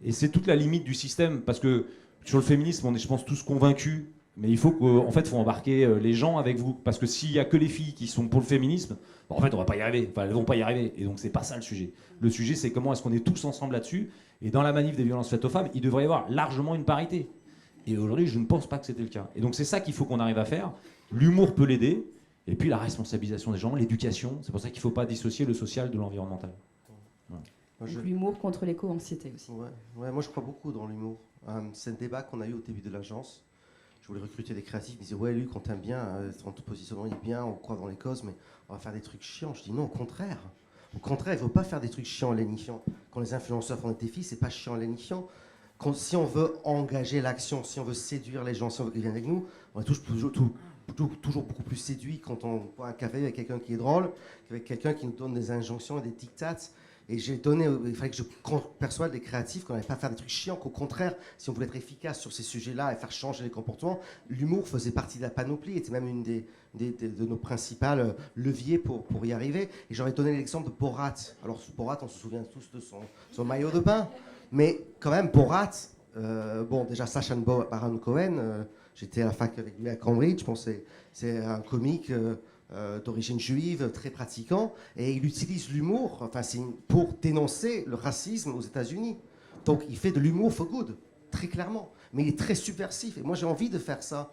S1: Et c'est toute la limite du système, parce que sur le féminisme, on est, je pense, tous convaincus, mais il faut faut embarquer les gens avec vous, parce que s'il y a que les filles qui sont pour le féminisme, en fait, on va pas y arriver. Enfin, elles vont pas y arriver. Et donc c'est pas ça le sujet. Le sujet, c'est comment est-ce qu'on est tous ensemble là-dessus. Et dans la manif des violences faites aux femmes, il devrait y avoir largement une parité. Et aujourd'hui, je ne pense pas que c'était le cas. Et donc c'est ça qu'il faut qu'on arrive à faire. L'humour peut l'aider. Et puis la responsabilisation des gens, l'éducation. C'est pour ça qu'il ne faut pas dissocier le social de l'environnemental. Voilà.
S2: Donc l'humour contre l'éco-anxiété aussi.
S5: Ouais, moi je crois beaucoup dans l'humour. C'est un débat qu'on a eu au début de l'agence. je voulais recruter des créatifs. Ils me disaient, ouais, Luc, on t'aime bien, ton positionnement est bien, on croit dans les causes, mais on va faire des trucs chiants. Je dis non, au contraire. Au contraire, il ne faut pas faire des trucs chiants, lénifiants. Quand les influenceurs font des défis, c'est pas chiant, lénifiant. Si on veut engager l'action, si on veut séduire les gens, si on veut qu'ils viennent avec nous, on est toujours beaucoup plus séduit quand on boit un café avec quelqu'un qui est drôle qu'avec quelqu'un qui nous donne des injonctions et des dictats. Et il fallait que je persuade les créatifs qu'on n'allait pas faire des trucs chiants, qu'au contraire, si on voulait être efficace sur ces sujets-là et faire changer les comportements, l'humour faisait partie de la panoplie, était même une de nos principales leviers pour y arriver. Et j'aurais donné l'exemple de Borat. Alors Borat, on se souvient tous de son maillot de bain, mais quand même Borat, déjà Sacha Baron Cohen, j'étais à la fac avec lui à Cambridge, je pense que c'est un comique d'origine juive, très pratiquant, et il utilise l'humour pour dénoncer le racisme aux États-Unis. Donc il fait de l'humour for good, très clairement, mais il est très subversif, et moi j'ai envie de faire ça.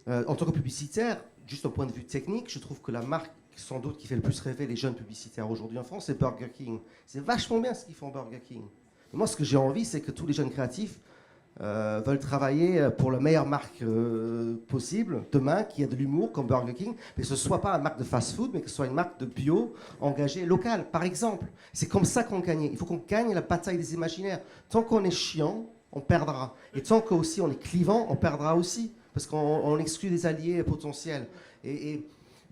S5: En tant que publicitaire, juste d'un point de vue technique, je trouve que la marque sans doute qui fait le plus rêver les jeunes publicitaires aujourd'hui en France, c'est Burger King. C'est vachement bien ce qu'ils font Burger King. Mais moi, ce que j'ai envie, c'est que tous les jeunes créatifs veulent travailler pour la meilleure marque possible demain, qui a de l'humour comme Burger King, mais que ce ne soit pas une marque de fast-food, mais que ce soit une marque de bio, engagée, locale, par exemple. C'est comme ça qu'on gagne. Il faut qu'on gagne la bataille des imaginaires. Tant qu'on est chiant, on perdra. Et tant qu'aussi on est clivant, on perdra aussi, parce qu'on exclut des alliés potentiels.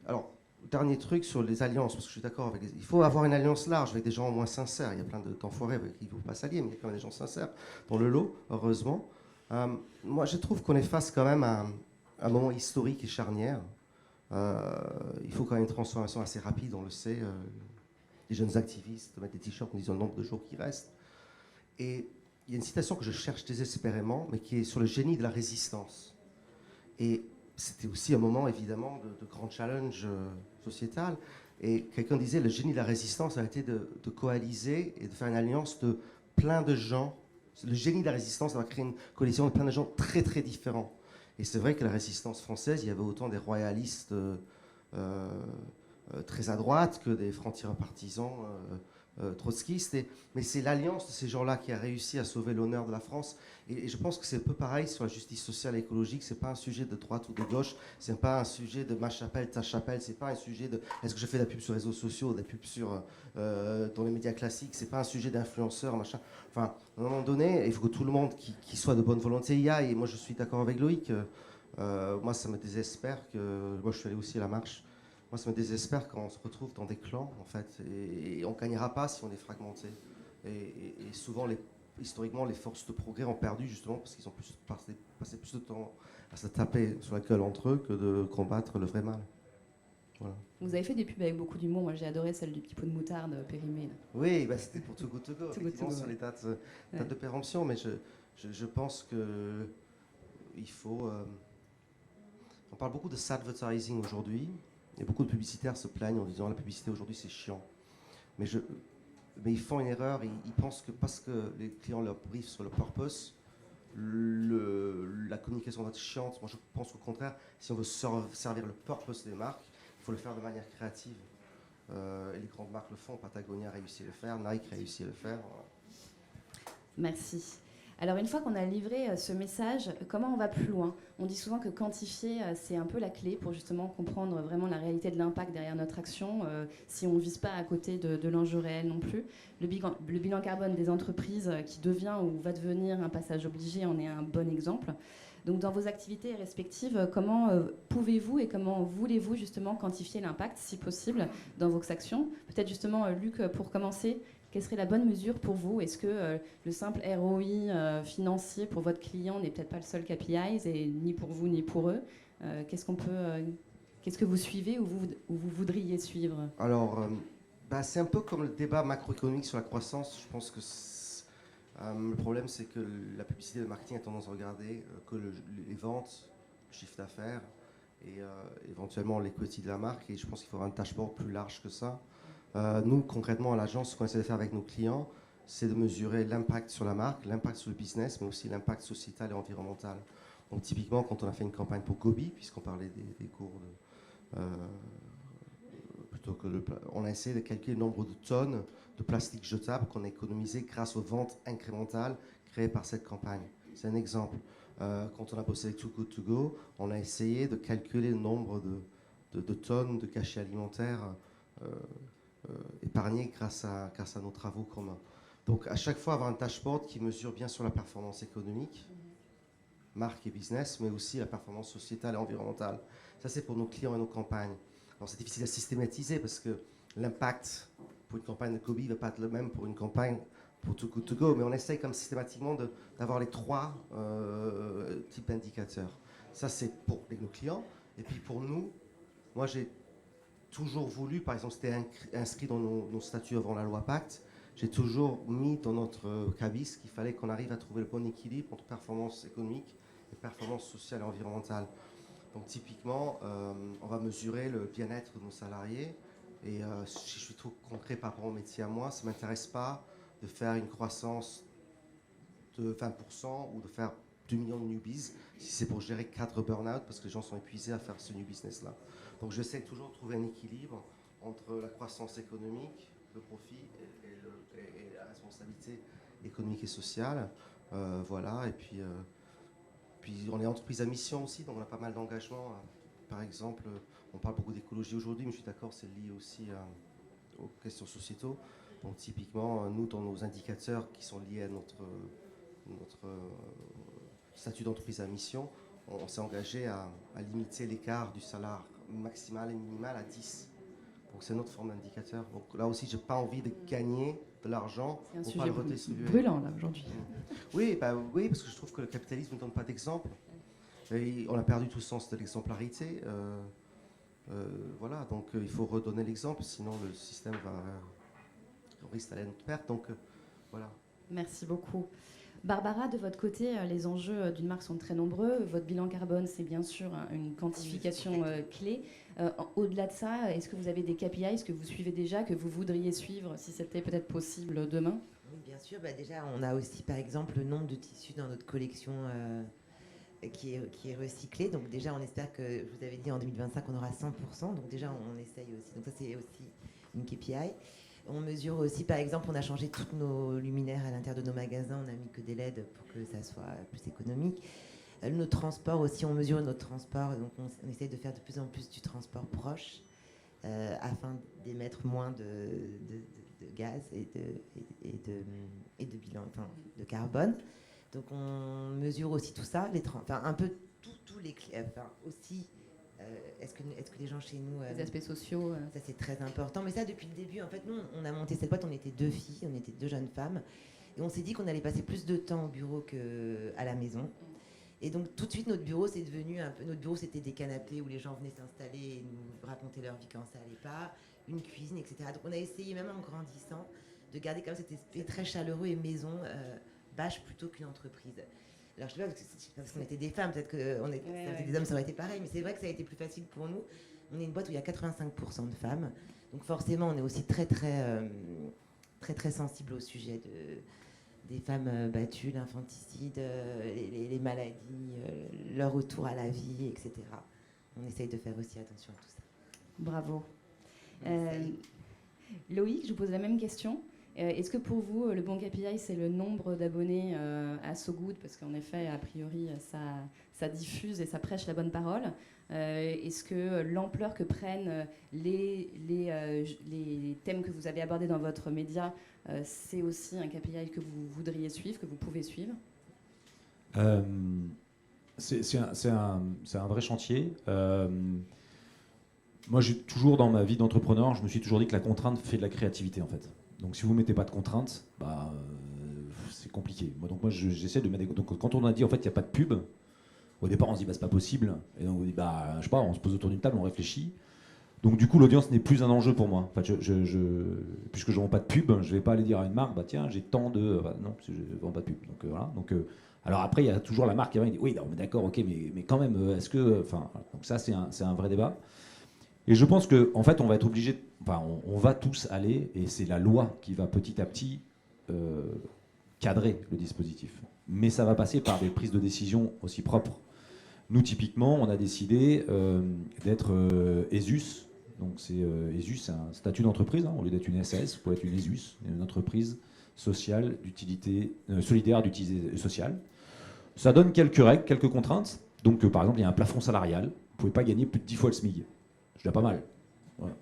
S5: Alors, dernier truc sur les alliances, parce que je suis d'accord avec il faut avoir une alliance large avec des gens moins sincères. Il y a plein d'enfoirés avec qui il ne faut pas s'allier, mais il y a quand même des gens sincères dans le lot, heureusement. Moi, je trouve qu'on est face quand même à un moment historique et charnière. Il faut quand même une transformation assez rapide, on le sait. Les jeunes activistes mettent des t-shirts en disant le nombre de jours qui restent. Et il y a une citation que je cherche désespérément, mais qui est sur le génie de la résistance. Et c'était aussi un moment, évidemment, de grand challenge sociétal. Et quelqu'un disait, le génie de la résistance a été de coaliser et de faire une alliance de plein de gens. Le génie de la résistance a créé une coalition de plein de gens très, très différents. Et c'est vrai que la résistance française, il y avait autant des royalistes très à droite que des francs-tireurs partisans trotskistes. Mais c'est l'alliance de ces gens-là qui a réussi à sauver l'honneur de la France. Et je pense que c'est un peu pareil sur la justice sociale et écologique. C'est pas un sujet de droite ou de gauche. C'est pas un sujet de ma chapelle, ta chapelle. C'est pas un sujet de est-ce que je fais de la pub sur les réseaux sociaux, de la pub dans les médias classiques. C'est pas un sujet d'influenceur, machin. Enfin, à un moment donné, il faut que tout le monde qui soit de bonne volonté y aille. Et moi, je suis d'accord avec Loïc. Moi, ça me désespère que. Moi, je suis allé aussi à la marche. Moi, ça me désespère quand on se retrouve dans des clans, en fait. Et on ne gagnera pas si on est fragmenté. Et souvent, historiquement, les forces de progrès ont perdu, justement, parce qu'ils ont passé plus de temps à se taper sur la gueule entre eux que de combattre le vrai mal. Voilà.
S2: Vous avez fait des pubs avec beaucoup d'humour. Moi, j'ai adoré celle du petit pot de moutarde périmé. Là.
S5: Oui, c'était pour Too Good To Go, effectivement, sur les dates de péremption. Mais je pense qu'il faut... on parle beaucoup de s'advertising aujourd'hui. Et beaucoup de publicitaires se plaignent en disant la publicité aujourd'hui c'est chiant. Mais ils font une erreur, ils pensent que parce que les clients leur briefent sur le purpose, la communication va être chiante. Moi je pense au contraire, si on veut servir le purpose des marques, il faut le faire de manière créative. Et les grandes marques le font, Patagonia a réussi à le faire, Nike a réussi à le faire.
S2: Merci. Alors une fois qu'on a livré ce message, comment on va plus loin ? On dit souvent que quantifier, c'est un peu la clé pour justement comprendre vraiment la réalité de l'impact derrière notre action, si on ne vise pas à côté de l'enjeu réel non plus. Le bilan carbone des entreprises qui devient ou va devenir un passage obligé en est un bon exemple. Donc dans vos activités respectives, comment pouvez-vous et comment voulez-vous justement quantifier l'impact, si possible, dans vos actions ? Peut-être justement, Luc, pour commencer, quelle serait la bonne mesure pour vous ? Est-ce que le simple ROI financier pour votre client n'est peut-être pas le seul KPI, et ni pour vous ni pour eux ? Qu'est-ce que vous suivez ou vous voudriez suivre ?
S5: Alors, c'est un peu comme le débat macroéconomique sur la croissance. Je pense que le problème, c'est que la publicité et le marketing a tendance à regarder que les ventes, le chiffre d'affaires et éventuellement l'equity de la marque. Et je pense qu'il faudra un dashboard plus large que ça. Nous, concrètement, à l'agence, ce qu'on essaie de faire avec nos clients, c'est de mesurer l'impact sur la marque, l'impact sur le business, mais aussi l'impact sociétal et environnemental. Donc, typiquement, quand on a fait une campagne pour Gobi, puisqu'on parlait des cours on a essayé de calculer le nombre de tonnes de plastique jetable qu'on a économisé grâce aux ventes incrémentales créées par cette campagne. C'est un exemple. quand on a bossé avec Too Good To Go, on a essayé de calculer le nombre de tonnes de cachets alimentaires épargnés grâce à nos travaux communs. Donc à chaque fois avoir un dashboard qui mesure bien sûr la performance économique, marque et business, mais aussi la performance sociétale et environnementale. Ça c'est pour nos clients et nos campagnes. Alors c'est difficile à systématiser parce que l'impact pour une campagne de Kobe ne va pas être le même pour une campagne pour Too Good To Go, mais on essaye comme systématiquement d'avoir les 3 types d'indicateurs. Ça c'est pour nos clients. Et puis pour nous, moi j'ai toujours voulu, par exemple c'était inscrit dans nos statuts avant la loi Pacte, j'ai toujours mis dans notre cabis qu'il fallait qu'on arrive à trouver le bon équilibre entre performance économique et performance sociale et environnementale. Donc typiquement, on va mesurer le bien-être de nos salariés. Et si je suis trop concret par rapport au métier à moi, ça ne m'intéresse pas de faire une croissance de 20% ou de faire 2 millions de newbies si c'est pour gérer 4 burn-out parce que les gens sont épuisés à faire ce new business-là. Donc j'essaie toujours de trouver un équilibre entre la croissance économique, le profit et la responsabilité économique et sociale. Voilà, et puis on est entreprise à mission aussi, donc on a pas mal d'engagements. Par exemple, on parle beaucoup d'écologie aujourd'hui, mais je suis d'accord, c'est lié aussi aux questions sociétaux. Donc typiquement, nous, dans nos indicateurs qui sont liés à notre statut d'entreprise à mission, on s'est engagé à limiter l'écart du salaire maximal et minimal à 10. Donc c'est notre forme d'indicateur. Donc là aussi, j'ai pas envie de gagner de l'argent
S2: C'est
S5: pour
S2: un
S5: pas le
S2: sujet
S5: redistribuer.
S2: brûlant là aujourd'hui.
S5: Oui, oui, parce que je trouve que le capitalisme ne donne pas d'exemple. Et on a perdu tout le sens de l'exemplarité. Voilà, donc il faut redonner l'exemple, sinon le système risque d'aller à notre perte. Donc voilà.
S2: Merci beaucoup. Barbara, de votre côté, les enjeux d'une marque sont très nombreux. Votre bilan carbone, c'est bien sûr une quantification clé. Au-delà de ça, est-ce que vous avez des KPIs que vous suivez déjà, que vous voudriez suivre, si c'était peut-être possible demain?
S3: Oui, bien sûr. Déjà, on a aussi, par exemple, le nombre de tissus dans notre collection qui est recyclé. Donc déjà, on espère que, je vous avais dit, en 2025, on aura 100%. Donc déjà, on essaye aussi. Donc ça, c'est aussi une KPI. On mesure aussi, par exemple, on a changé toutes nos luminaires à l'intérieur de nos magasins. On n'a mis que des LED pour que ça soit plus économique. Nos transports aussi, on mesure notre transport. Donc on essaye de faire de plus en plus du transport proche afin d'émettre moins de gaz et de bilan, enfin, de carbone. Donc on mesure aussi tout ça, un peu tous les enfin, aussi. Est-ce que les gens chez nous...
S2: Les aspects sociaux.
S3: Ça, c'est très important. Mais ça, depuis le début, en fait, nous, on a monté cette boîte, on était 2 filles, on était 2 jeunes femmes. Et on s'est dit qu'on allait passer plus de temps au bureau qu'à la maison. Et donc, tout de suite, notre bureau, c'est devenu un peu... Notre bureau, c'était des canapés où les gens venaient s'installer et nous raconter leur vie quand ça allait pas, une cuisine, etc. Donc, on a essayé, même en grandissant, de garder comme cet aspect très chaleureux et maison, bâche plutôt qu'une entreprise. Alors, je ne sais pas, parce qu'on était des femmes, peut-être que était des hommes, ça aurait été pareil, mais c'est vrai que ça a été plus facile pour nous. On est une boîte où il y a 85% de femmes, donc forcément, on est aussi très sensible au sujet des femmes battues, l'infanticide, les maladies, leur retour à la vie, etc. On essaye de faire aussi attention à tout ça.
S2: Bravo. Loïc, je vous pose la même question. Est-ce que pour vous, le bon KPI, c'est le nombre d'abonnés à So Good? Parce qu'en effet, a priori, ça diffuse et ça prêche la bonne parole. Est-ce que l'ampleur que prennent les thèmes que vous avez abordés dans votre média, c'est aussi un KPI que vous voudriez suivre, que vous pouvez suivre?
S1: C'est un vrai chantier. Moi, j'ai toujours, dans ma vie d'entrepreneur, je me suis toujours dit que la contrainte fait de la créativité, en fait. Donc si vous ne mettez pas de contraintes, c'est compliqué. Moi j'essaie de mettre des... Donc quand on a dit en fait il n'y a pas de pub, au départ on se dit c'est pas possible. Et donc on dit je sais pas, on se pose autour d'une table, on réfléchit. Donc du coup l'audience n'est plus un enjeu pour moi. Enfin, puisque je ne vends pas de pub, je ne vais pas aller dire à une marque tiens j'ai tant de... non, je ne vends pas de pub. Donc voilà. Donc, alors après il y a toujours la marque qui dit oui non, mais d'accord, ok, mais quand même, est-ce que... Enfin, donc ça c'est un vrai débat. Et je pense qu'en fait, on va être obligé, on va tous aller, et c'est la loi qui va petit à petit cadrer le dispositif. Mais ça va passer par des prises de décision aussi propres. Nous, typiquement, on a décidé d'être ESUS. Donc, ESUS, c'est un statut d'entreprise. Au lieu d'être une SAS, pour être une ESUS, une entreprise sociale d'utilité, solidaire d'utilité sociale. Ça donne quelques règles, quelques contraintes. Donc, par exemple, il y a un plafond salarial. Vous ne pouvez pas gagner plus de 10 fois le SMIC. C'est déjà pas mal. Voilà.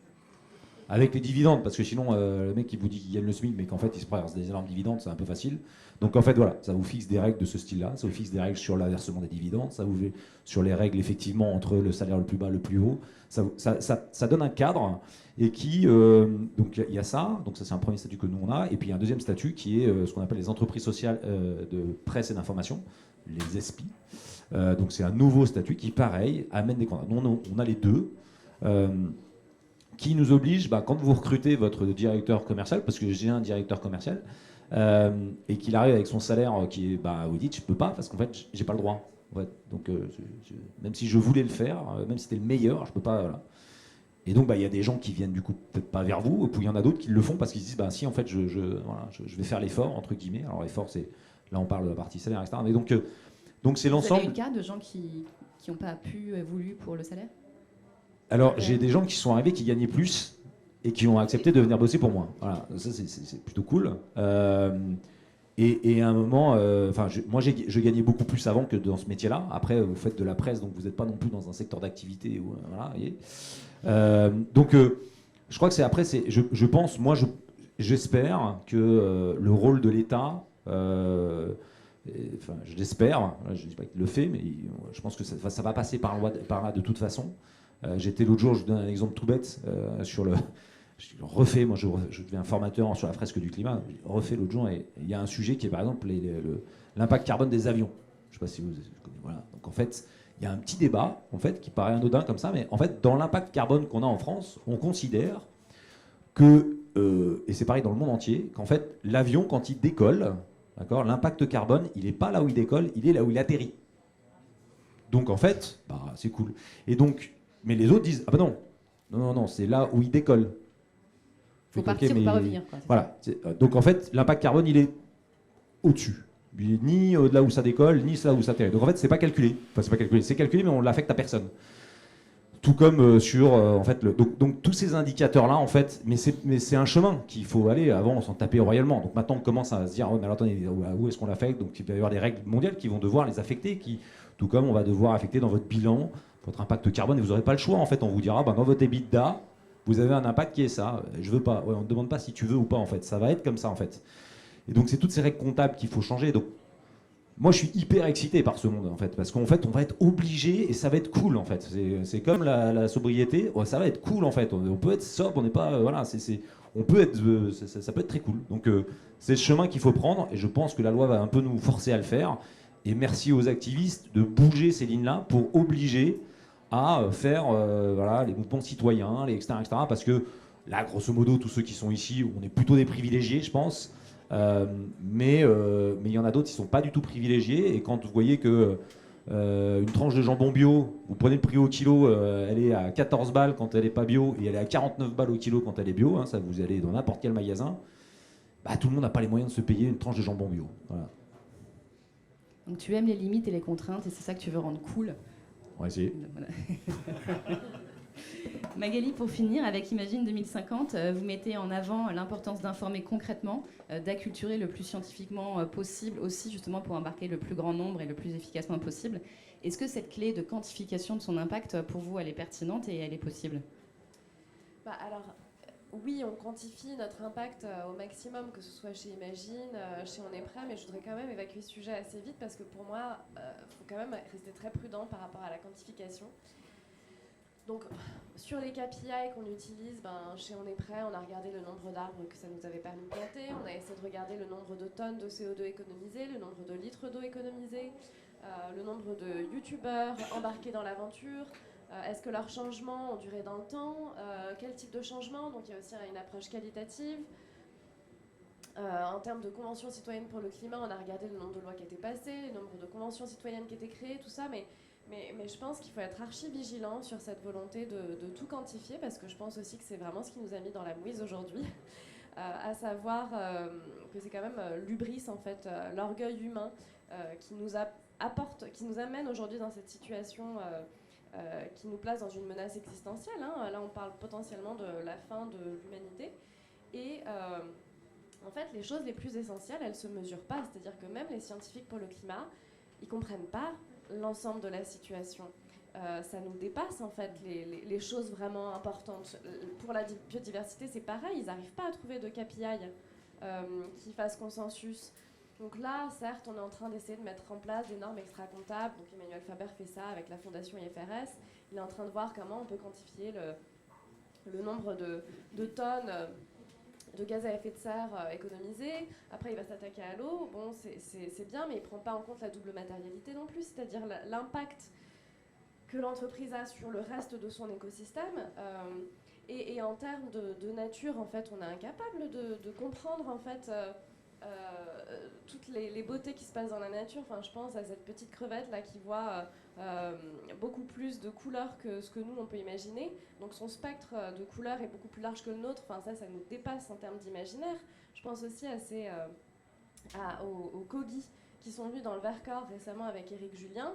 S1: Avec les dividendes, parce que sinon, le mec qui vous dit qu'il gagne le SMIC, mais qu'en fait, il se prend des énormes dividendes, c'est un peu facile. Donc, en fait, voilà, ça vous fixe des règles de ce style-là. Ça vous fixe des règles sur l'inversement des dividendes. Ça vous fait sur les règles, effectivement, entre le salaire le plus bas et le plus haut. Ça donne un cadre. Et qui, donc il y a ça, donc ça c'est un premier statut que nous on a, et puis il y a un deuxième statut qui est ce qu'on appelle les entreprises sociales de presse et d'information, les ESPI. Donc c'est un nouveau statut qui, pareil, amène des contrats. Nous on a les deux, qui nous obligent, quand vous recrutez votre directeur commercial, parce que j'ai un directeur commercial, et qu'il arrive avec son salaire qui est, vous dites, je peux pas, parce qu'en fait j'ai pas le droit. En fait. Donc même si je voulais le faire, même si c'était le meilleur, je peux pas. Voilà. Et donc, il y a des gens qui viennent du coup peut-être pas vers vous, et puis il y en a d'autres qui le font parce qu'ils se disent, si, en fait, je vais faire l'effort, entre guillemets. Alors, l'effort, c'est, là, on parle de la partie salaire, etc. Mais donc c'est l'ensemble.
S2: Vous avez eu le cas de gens qui n'ont pas pu, voulu pour le salaire?
S1: Alors, j'ai des gens qui sont arrivés qui gagnaient plus et qui ont accepté de venir bosser pour moi. Voilà, ça, c'est plutôt cool. Et à un moment, moi, je gagnais beaucoup plus avant que dans ce métier-là. Après, vous faites de la presse, donc vous n'êtes pas non plus dans un secteur d'activité où, voilà, vous voyez. Je crois que c'est après, je pense, moi j'espère que le rôle de l'État, je l'espère, je ne dis pas qu'il le fait, mais je pense que ça va passer par là de toute façon. J'étais l'autre jour, je vous donne un exemple tout bête, sur le... Je refais, moi je deviens formateur sur la fresque du climat, je refais l'autre jour, et il y a un sujet qui est par exemple l'impact carbone des avions. Je ne sais pas si vous... Voilà. Donc en fait... Il y a un petit débat, en fait, qui paraît anodin comme ça, mais en fait, dans l'impact carbone qu'on a en France, on considère que, et c'est pareil dans le monde entier, qu'en fait, l'avion, quand il décolle, d'accord, l'impact carbone, il n'est pas là où il décolle, il est là où il atterrit. Donc, en fait, c'est cool. Et donc, mais les autres disent, non, c'est là où il décolle.
S2: Il faut partir ou pas revenir. Quoi,
S1: voilà. Donc, en fait, l'impact carbone, il est au-dessus. Ni de là où ça décolle, ni là où ça atterrit. Donc en fait, c'est pas calculé. Enfin, c'est pas calculé. C'est calculé, mais on l'affecte à personne. Tout comme sur, en fait, donc tous ces indicateurs-là, en fait, mais c'est un chemin qu'il faut aller. Avant, on s'en tapait royalement. Donc maintenant, on commence à se dire, mais alors attendez, où est-ce qu'on l'affecte? Donc il va y avoir des règles mondiales qui vont devoir les affecter, tout comme on va devoir affecter dans votre bilan votre impact carbone, et vous n'aurez pas le choix. En fait, on vous dira, dans votre EBITDA, vous avez un impact qui est ça. Je veux pas. Ouais, on ne demande pas si tu veux ou pas, en fait. Ça va être comme ça, en fait. Et donc, c'est toutes ces règles comptables qu'il faut changer. Donc, moi, je suis hyper excité par ce monde, en fait, parce qu'en fait, on va être obligé, et ça va être cool, en fait. C'est comme la sobriété, ça va être cool, en fait. On peut être sobre, on n'est pas, voilà, on peut être, ça peut être très cool. Donc, c'est le chemin qu'il faut prendre, et je pense que la loi va un peu nous forcer à le faire. Et merci aux activistes de bouger ces lignes-là pour obliger à faire, voilà, les mouvements citoyens, etc., parce que là, grosso modo, tous ceux qui sont ici, on est plutôt des privilégiés, je pense. Mais il y en a d'autres qui ne sont pas du tout privilégiés. Et quand vous voyez que une tranche de jambon bio, vous prenez le prix au kilo, elle est à 14 balles quand elle n'est pas bio, et elle est à 49 balles au kilo quand elle est bio, ça vous allez dans n'importe quel magasin, tout le monde n'a pas les moyens de se payer une tranche de jambon bio. Voilà.
S2: Donc tu aimes les limites et les contraintes, et c'est ça que tu veux rendre cool.
S1: On va essayer.
S2: Voilà. Magali, pour finir, avec Imagine 2050, vous mettez en avant l'importance d'informer concrètement, d'acculturer le plus scientifiquement possible, aussi justement pour embarquer le plus grand nombre et le plus efficacement possible. Est-ce que cette clé de quantification de son impact, pour vous, elle est pertinente et elle est possible?
S4: Alors, oui, on quantifie notre impact au maximum, que ce soit chez Imagine, chez On est prêt, mais je voudrais quand même évacuer ce sujet assez vite parce que pour moi, il faut quand même rester très prudent par rapport à la quantification. Donc, sur les KPI qu'on utilise, chez On est prêt, on a regardé le nombre d'arbres que ça nous avait permis de planter, on a essayé de regarder le nombre de tonnes de CO2 économisées, le nombre de litres d'eau économisés, le nombre de youtubeurs embarqués dans l'aventure, est-ce que leurs changements ont duré dans le temps, quel type de changement, donc il y a aussi une approche qualitative. En termes de conventions citoyennes pour le climat, on a regardé le nombre de lois qui étaient passées, le nombre de conventions citoyennes qui étaient créées, tout ça, mais je pense qu'il faut être archi vigilant sur cette volonté de tout quantifier, parce que je pense aussi que c'est vraiment ce qui nous a mis dans la mouise aujourd'hui, à savoir que c'est quand même l'hubris, en fait, l'orgueil humain qui nous amène aujourd'hui dans cette situation qui nous place dans une menace existentielle. Là, on parle potentiellement de la fin de l'humanité. Et en fait, les choses les plus essentielles, elles ne se mesurent pas. C'est-à-dire que même les scientifiques pour le climat, ils comprennent pas l'ensemble de la situation. Ça nous dépasse en fait les choses vraiment importantes. Pour la biodiversité, c'est pareil, ils n'arrivent pas à trouver de KPI qui fassent consensus. Donc là, certes, on est en train d'essayer de mettre en place des normes extra-comptables. Donc Emmanuel Faber fait ça avec la fondation IFRS. Il est en train de voir comment on peut quantifier le nombre de tonnes de gaz à effet de serre économisées. Après, il va s'attaquer à l'eau. Bon, c'est bien, mais il ne prend pas en compte la double matérialité non plus, c'est-à-dire l'impact que l'entreprise a sur le reste de son écosystème. Et en termes de nature, en fait, on est incapable de comprendre, en fait, toutes les beautés qui se passent dans la nature. Enfin, je pense à cette petite crevette là qui voit beaucoup plus de couleurs que ce que nous on peut imaginer. Donc son spectre de couleurs est beaucoup plus large que le nôtre. Enfin, ça nous dépasse en termes d'imaginaire. Je pense aussi aux corgis qui sont venus dans le Vercors récemment avec Éric Julien.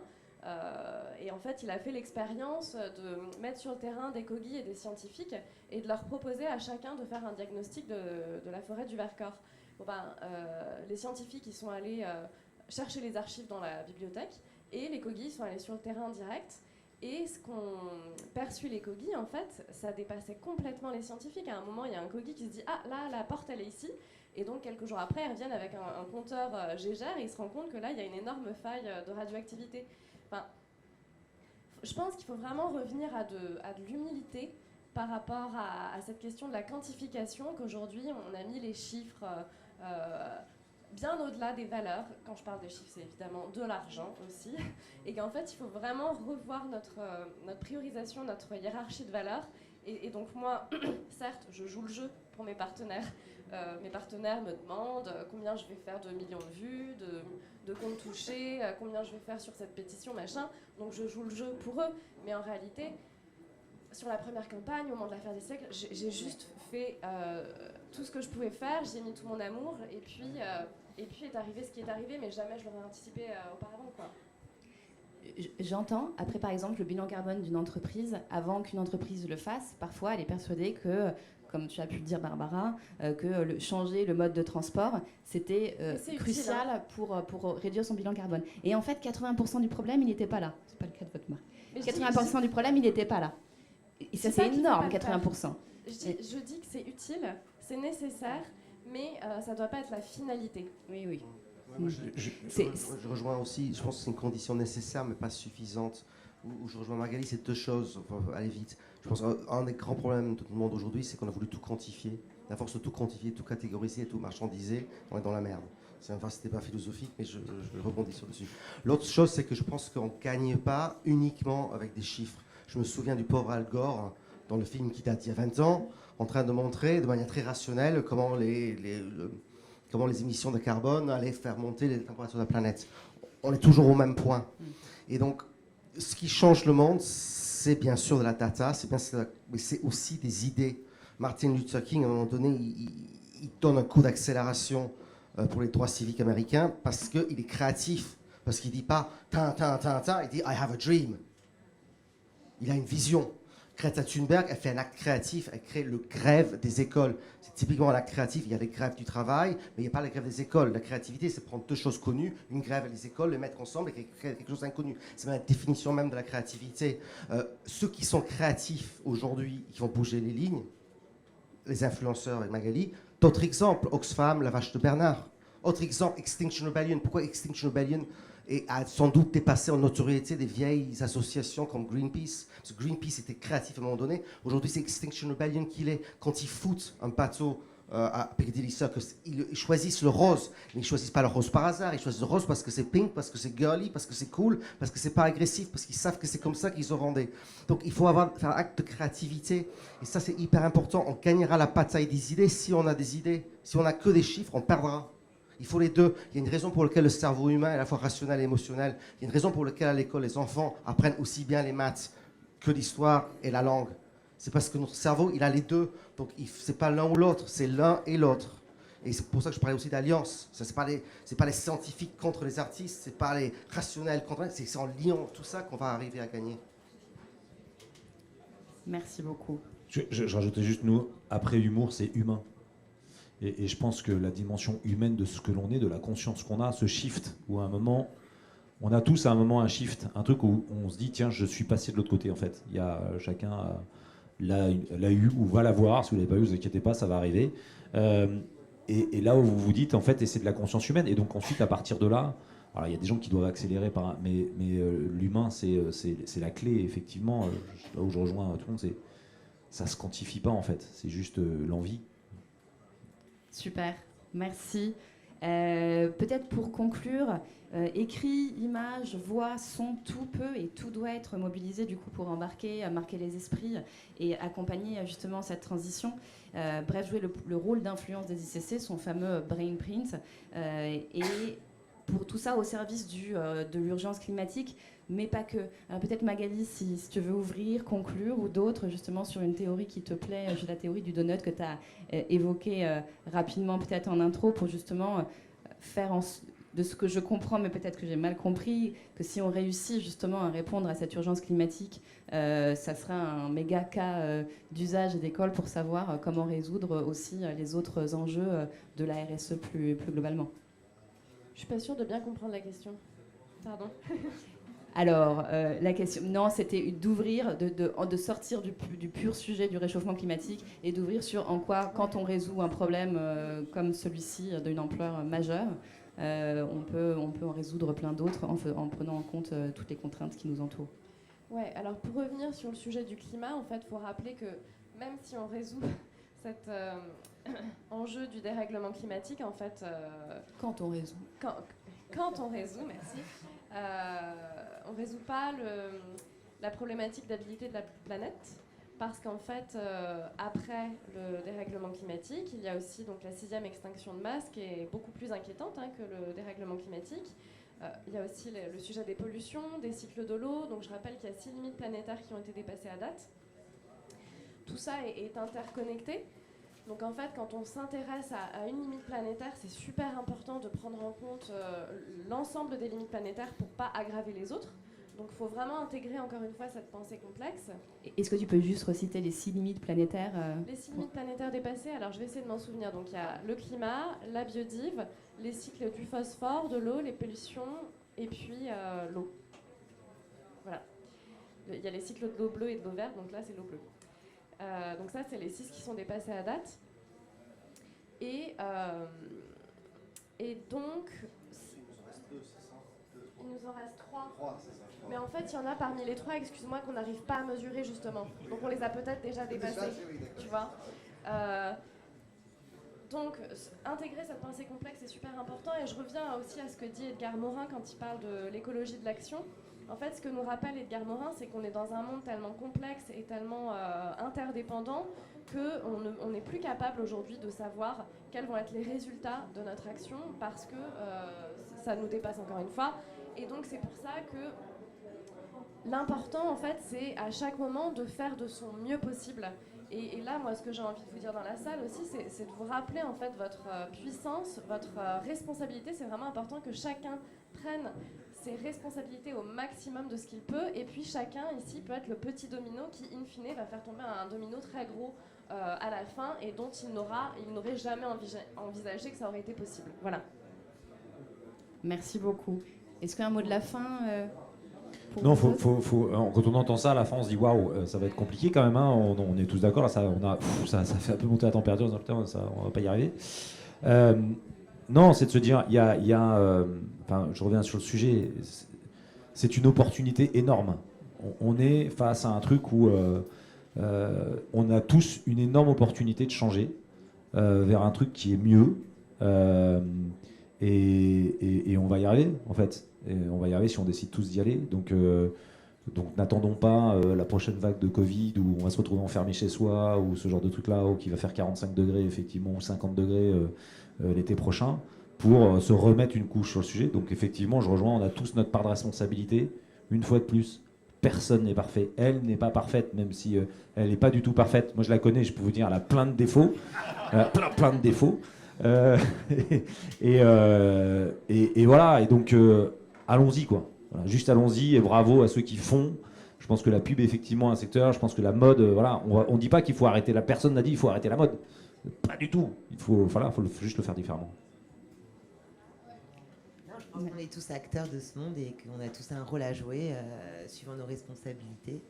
S4: Et en fait, il a fait l'expérience de mettre sur le terrain des corgis et des scientifiques et de leur proposer à chacun de faire un diagnostic de la forêt du Vercors. Les scientifiques ils sont allés chercher les archives dans la bibliothèque et les corgis sont allés sur le terrain direct. Et ce qu'ont perçu les corgis, en fait, ça dépassait complètement les scientifiques. À un moment, il y a un corgi qui se dit « Ah, là, la porte, elle est ici ». Et donc, quelques jours après, ils reviennent avec un compteur Gégère et ils se rendent compte que là, il y a une énorme faille de radioactivité. Enfin, je pense qu'il faut vraiment revenir à de l'humilité par rapport à cette question de la quantification, qu'aujourd'hui, on a mis les chiffres bien au-delà des valeurs. Quand je parle de chiffres, c'est évidemment de l'argent aussi. Et qu'en fait, il faut vraiment revoir notre priorisation, notre hiérarchie de valeurs. Et donc moi, certes, je joue le jeu pour mes partenaires. Mes partenaires me demandent combien je vais faire de millions de vues, de comptes touchés, combien je vais faire sur cette pétition, machin. Donc je joue le jeu pour eux. Mais en réalité, sur la première campagne, au moment de l'affaire des siècles, j'ai juste fait tout ce que je pouvais faire, j'ai mis tout mon amour, et puis est arrivé ce qui est arrivé, mais jamais je l'aurais anticipé auparavant, quoi.
S2: J'entends, après par exemple le bilan carbone d'une entreprise, avant qu'une entreprise le fasse, parfois elle est persuadée que, comme tu as pu le dire Barbara, que changer le mode de transport, c'était crucial utile, hein, pour réduire son bilan carbone. Et en fait, 80% du problème, il n'était pas là. C'est pas le cas de votre marque. 80% du problème, il n'était pas là. Et ça, c'est énorme, 80%.
S4: Je dis que c'est utile, c'est nécessaire, mais ça ne doit pas être la finalité.
S2: Oui, oui.
S5: Moi, je rejoins aussi, je pense que c'est une condition nécessaire, mais pas suffisante. Où je rejoins Magali, c'est deux choses, on va aller vite. Je pense qu'un des grands problèmes de tout le monde aujourd'hui, c'est qu'on a voulu tout quantifier. La force de tout quantifier, tout catégoriser, tout marchandiser, on est dans la merde. Enfin, c'était pas philosophique, mais je rebondis sur le dessus. L'autre chose, c'est que je pense qu'on ne gagne pas uniquement avec des chiffres. Je me souviens du pauvre Al Gore, dans le film qui date d'il y a 20 ans, en train de montrer de manière très rationnelle comment les émissions de carbone allaient faire monter les températures de la planète. On est toujours au même point. Et donc, ce qui change le monde, c'est bien sûr de la data, mais c'est aussi des idées. Martin Luther King, à un moment donné, il donne un coup d'accélération pour les droits civiques américains parce qu'il est créatif, parce qu'il ne dit pas « il dit « I have a dream ». Il a une vision. Greta Thunberg, elle fait un acte créatif, elle crée le grève des écoles. C'est typiquement un acte créatif, il y a les grèves du travail, mais il n'y a pas la grève des écoles. La créativité, c'est prendre deux choses connues, une grève et les écoles, les mettre ensemble et créer quelque chose d'inconnu. C'est la définition même de la créativité. Ceux qui sont créatifs aujourd'hui, qui vont bouger les lignes, les influenceurs et Magali. D'autres exemples, Oxfam, la vache de Bernard. Autre exemple, Extinction Rebellion. Pourquoi Extinction Rebellion a sans doute dépassé en notoriété des vieilles associations comme Greenpeace? Parce que Greenpeace était créatif à un moment donné. Aujourd'hui, c'est Extinction Rebellion qu'il est. Quand ils foutent un bateau à Piccadilly Circus, ils choisissent le rose. Mais ils ne choisissent pas le rose par hasard. Ils choisissent le rose parce que c'est pink, parce que c'est girly, parce que c'est cool, parce que c'est pas agressif, parce qu'ils savent que c'est comme ça qu'ils ont vendé. Donc il faut faire un acte de créativité. Et ça, c'est hyper important. On gagnera la bataille des idées si on a des idées. Si on n'a que des chiffres, on perdra. Il faut les deux. Il y a une raison pour laquelle le cerveau humain est à la fois rationnel et émotionnel. Il y a une raison pour laquelle à l'école, les enfants apprennent aussi bien les maths que l'histoire et la langue. C'est parce que notre cerveau, il a les deux. Donc, ce n'est pas l'un ou l'autre, c'est l'un et l'autre. Et c'est pour ça que je parlais aussi d'alliance. Ce n'est pas les scientifiques contre les artistes, ce n'est pas les rationnels contre... C'est en liant tout ça qu'on va arriver à gagner.
S2: Merci beaucoup.
S1: Je rajoutais juste, nous, après humour, c'est humain. Et je pense que la dimension humaine de ce que l'on est, de la conscience qu'on a, ce shift où à un moment, on a tous à un moment un shift, un truc où on se dit tiens, je suis passé de l'autre côté en fait. Il y a chacun l'a eu ou va l'avoir. Si vous l'avez pas eu, vous inquiétez pas, ça va arriver. Et là où vous vous dites en fait, et c'est de la conscience humaine. Et donc ensuite, à partir de là, alors il y a des gens qui doivent accélérer, mais l'humain c'est la clé effectivement. Là où je rejoins tout le monde, ça se quantifie pas en fait. C'est juste l'envie.
S2: Super, merci. Peut-être pour conclure, écrit, image, voix, son, tout peut et tout doit être mobilisé du coup pour marquer les esprits et accompagner justement cette transition. Bref, jouer le rôle d'influence des ICC, son fameux brain print, et pour tout ça au service de l'urgence climatique, mais pas que. Alors peut-être Magali, si tu veux ouvrir, conclure, ou d'autres justement sur une théorie qui te plaît, la théorie du donut que tu as évoquée rapidement peut-être en intro, pour justement faire de ce que je comprends, mais peut-être que j'ai mal compris, que si on réussit justement à répondre à cette urgence climatique, ça sera un méga cas d'usage et d'école pour savoir comment résoudre aussi les autres enjeux de la RSE plus globalement.
S4: Je suis pas sûre de bien comprendre la question. Pardon.
S2: Alors, la question, non, c'était d'ouvrir, de sortir du pur sujet du réchauffement climatique et d'ouvrir sur en quoi, quand on résout un problème comme celui-ci d'une ampleur majeure, on peut en résoudre plein d'autres en prenant en compte toutes les contraintes qui nous entourent.
S4: Ouais, alors pour revenir sur le sujet du climat, en fait, il faut rappeler que même si on résout cet enjeu du dérèglement climatique, en fait...
S2: Quand on résout.
S4: Quand on résout, merci. On ne résout pas la problématique d'habilité de la planète, parce qu'en fait, après le dérèglement climatique, il y a aussi donc, la 6e extinction de masse qui est beaucoup plus inquiétante que le dérèglement climatique. Il y a aussi le sujet des pollutions, des cycles de l'eau. Donc je rappelle qu'il y a 6 limites planétaires qui ont été dépassées à date. Tout ça est interconnecté. Donc en fait, quand on s'intéresse à une limite planétaire, c'est super important de prendre en compte l'ensemble des limites planétaires pour ne pas aggraver les autres. Donc il faut vraiment intégrer encore une fois cette pensée complexe.
S2: Est-ce que tu peux juste reciter les 6 limites planétaires
S4: Les 6 limites planétaires dépassées, alors je vais essayer de m'en souvenir. Donc il y a le climat, la biodive, les cycles du phosphore, de l'eau, les pollutions et puis l'eau. Voilà. Il y a les cycles de l'eau bleue et de l'eau verte, donc là c'est l'eau bleue. Donc ça, c'est les 6 qui sont dépassés à date. Et donc... Il nous en reste 3. Mais en fait, il y en a parmi les 3, excuse-moi, qu'on n'arrive pas à mesurer, justement. Donc on les a peut-être déjà dépassés, tu vois. Donc, intégrer cette pensée complexe est super important. Et je reviens aussi à ce que dit Edgar Morin quand il parle de l'écologie de l'action. En fait, ce que nous rappelle Edgar Morin, c'est qu'on est dans un monde tellement complexe et tellement interdépendant qu'on n'est plus capable aujourd'hui de savoir quels vont être les résultats de notre action parce que ça nous dépasse encore une fois. Et donc, c'est pour ça que l'important, en fait, c'est à chaque moment de faire de son mieux possible. Et là, moi, ce que j'ai envie de vous dire dans la salle aussi, c'est de vous rappeler, en fait, votre puissance, votre responsabilité. C'est vraiment important que chacun prenne ses responsabilités au maximum de ce qu'il peut, et puis chacun ici peut être le petit domino qui, in fine, va faire tomber un domino très gros à la fin, et dont il n'aurait jamais envisagé que ça aurait été possible. Voilà.
S2: Merci beaucoup. Est-ce qu'un mot de la fin
S1: Non, quand on entend ça, à la fin, on se dit waouh, ça va être compliqué quand même. Hein, on est tous d'accord, là, ça fait un peu monter la température, putain, on va pas y arriver. Non, c'est de se dire, je reviens sur le sujet, c'est une opportunité énorme. On est face à un truc où on a tous une énorme opportunité de changer vers un truc qui est mieux, et on va y arriver, en fait. Et on va y arriver si on décide tous d'y aller. Donc n'attendons pas la prochaine vague de Covid où on va se retrouver enfermé chez soi, ou ce genre de truc-là, ou qui va faire 45 degrés, effectivement, ou 50 degrés l'été prochain, pour se remettre une couche sur le sujet. Donc effectivement, je rejoins, on a tous notre part de responsabilité. Une fois de plus, personne n'est parfait. Elle n'est pas parfaite, même si elle n'est pas du tout parfaite. Moi, je la connais, je peux vous dire, elle a plein de défauts. Plein de défauts. Et voilà, et donc allons-y, quoi. Voilà, juste allons-y, et bravo à ceux qui font. Je pense que la pub est effectivement un secteur, je pense que la mode, voilà, on dit pas qu'il faut arrêter, la personne n'a dit qu'il faut arrêter la mode. Pas du tout. Faut juste le faire différemment.
S3: Non, je On est tous acteurs de ce monde et qu'on a tous un rôle à jouer suivant nos responsabilités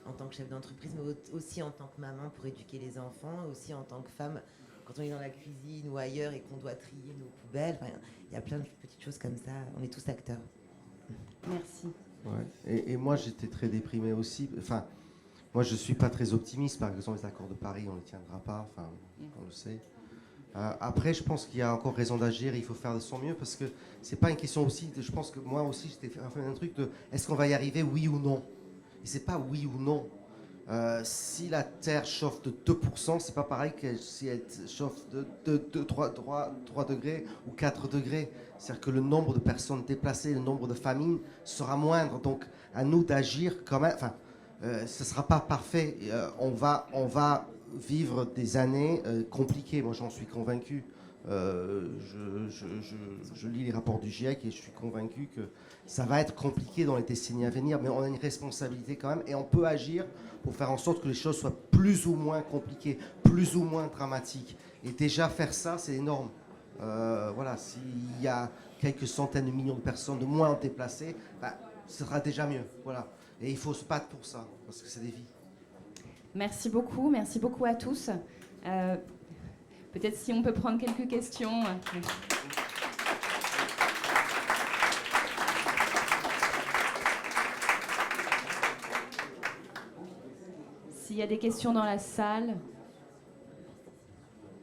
S3: en tant que chef d'entreprise, mais aussi en tant que maman pour éduquer les enfants, aussi en tant que femme quand on est dans la cuisine ou ailleurs et qu'on doit trier nos poubelles. Enfin, il y a plein de petites choses comme ça. On est tous acteurs.
S2: Merci.
S5: Ouais. Et moi, j'étais très déprimé aussi. Enfin, moi, je ne suis pas très optimiste. Par exemple, les accords de Paris, on ne les tiendra pas. Enfin, on le sait. Après, je pense qu'il y a encore raison d'agir. Il faut faire de son mieux parce que c'est pas une question aussi. Je pense que moi aussi, j'étais fait un truc de est-ce qu'on va y arriver, oui ou non. Et c'est pas oui ou non. Si la Terre chauffe de 2%, c'est pas pareil que si elle chauffe de 3 degrés ou 4 degrés. C'est-à-dire que le nombre de personnes déplacées, le nombre de famines sera moindre. Donc, à nous d'agir quand même. Enfin, ce ne sera pas parfait. On va vivre des années compliquées. Moi, j'en suis convaincu. Je lis les rapports du GIEC et je suis convaincu que ça va être compliqué dans les décennies à venir, mais on a une responsabilité quand même et on peut agir pour faire en sorte que les choses soient plus ou moins compliquées, plus ou moins dramatiques. Et déjà faire ça, c'est énorme. Voilà, s'il y a quelques centaines de millions de personnes de moins déplacées, ce sera déjà mieux. Voilà. Et il faut se battre pour ça, parce que c'est des vies.
S2: Merci beaucoup à tous. Peut-être si on peut prendre quelques questions. S'il y a des questions dans la salle,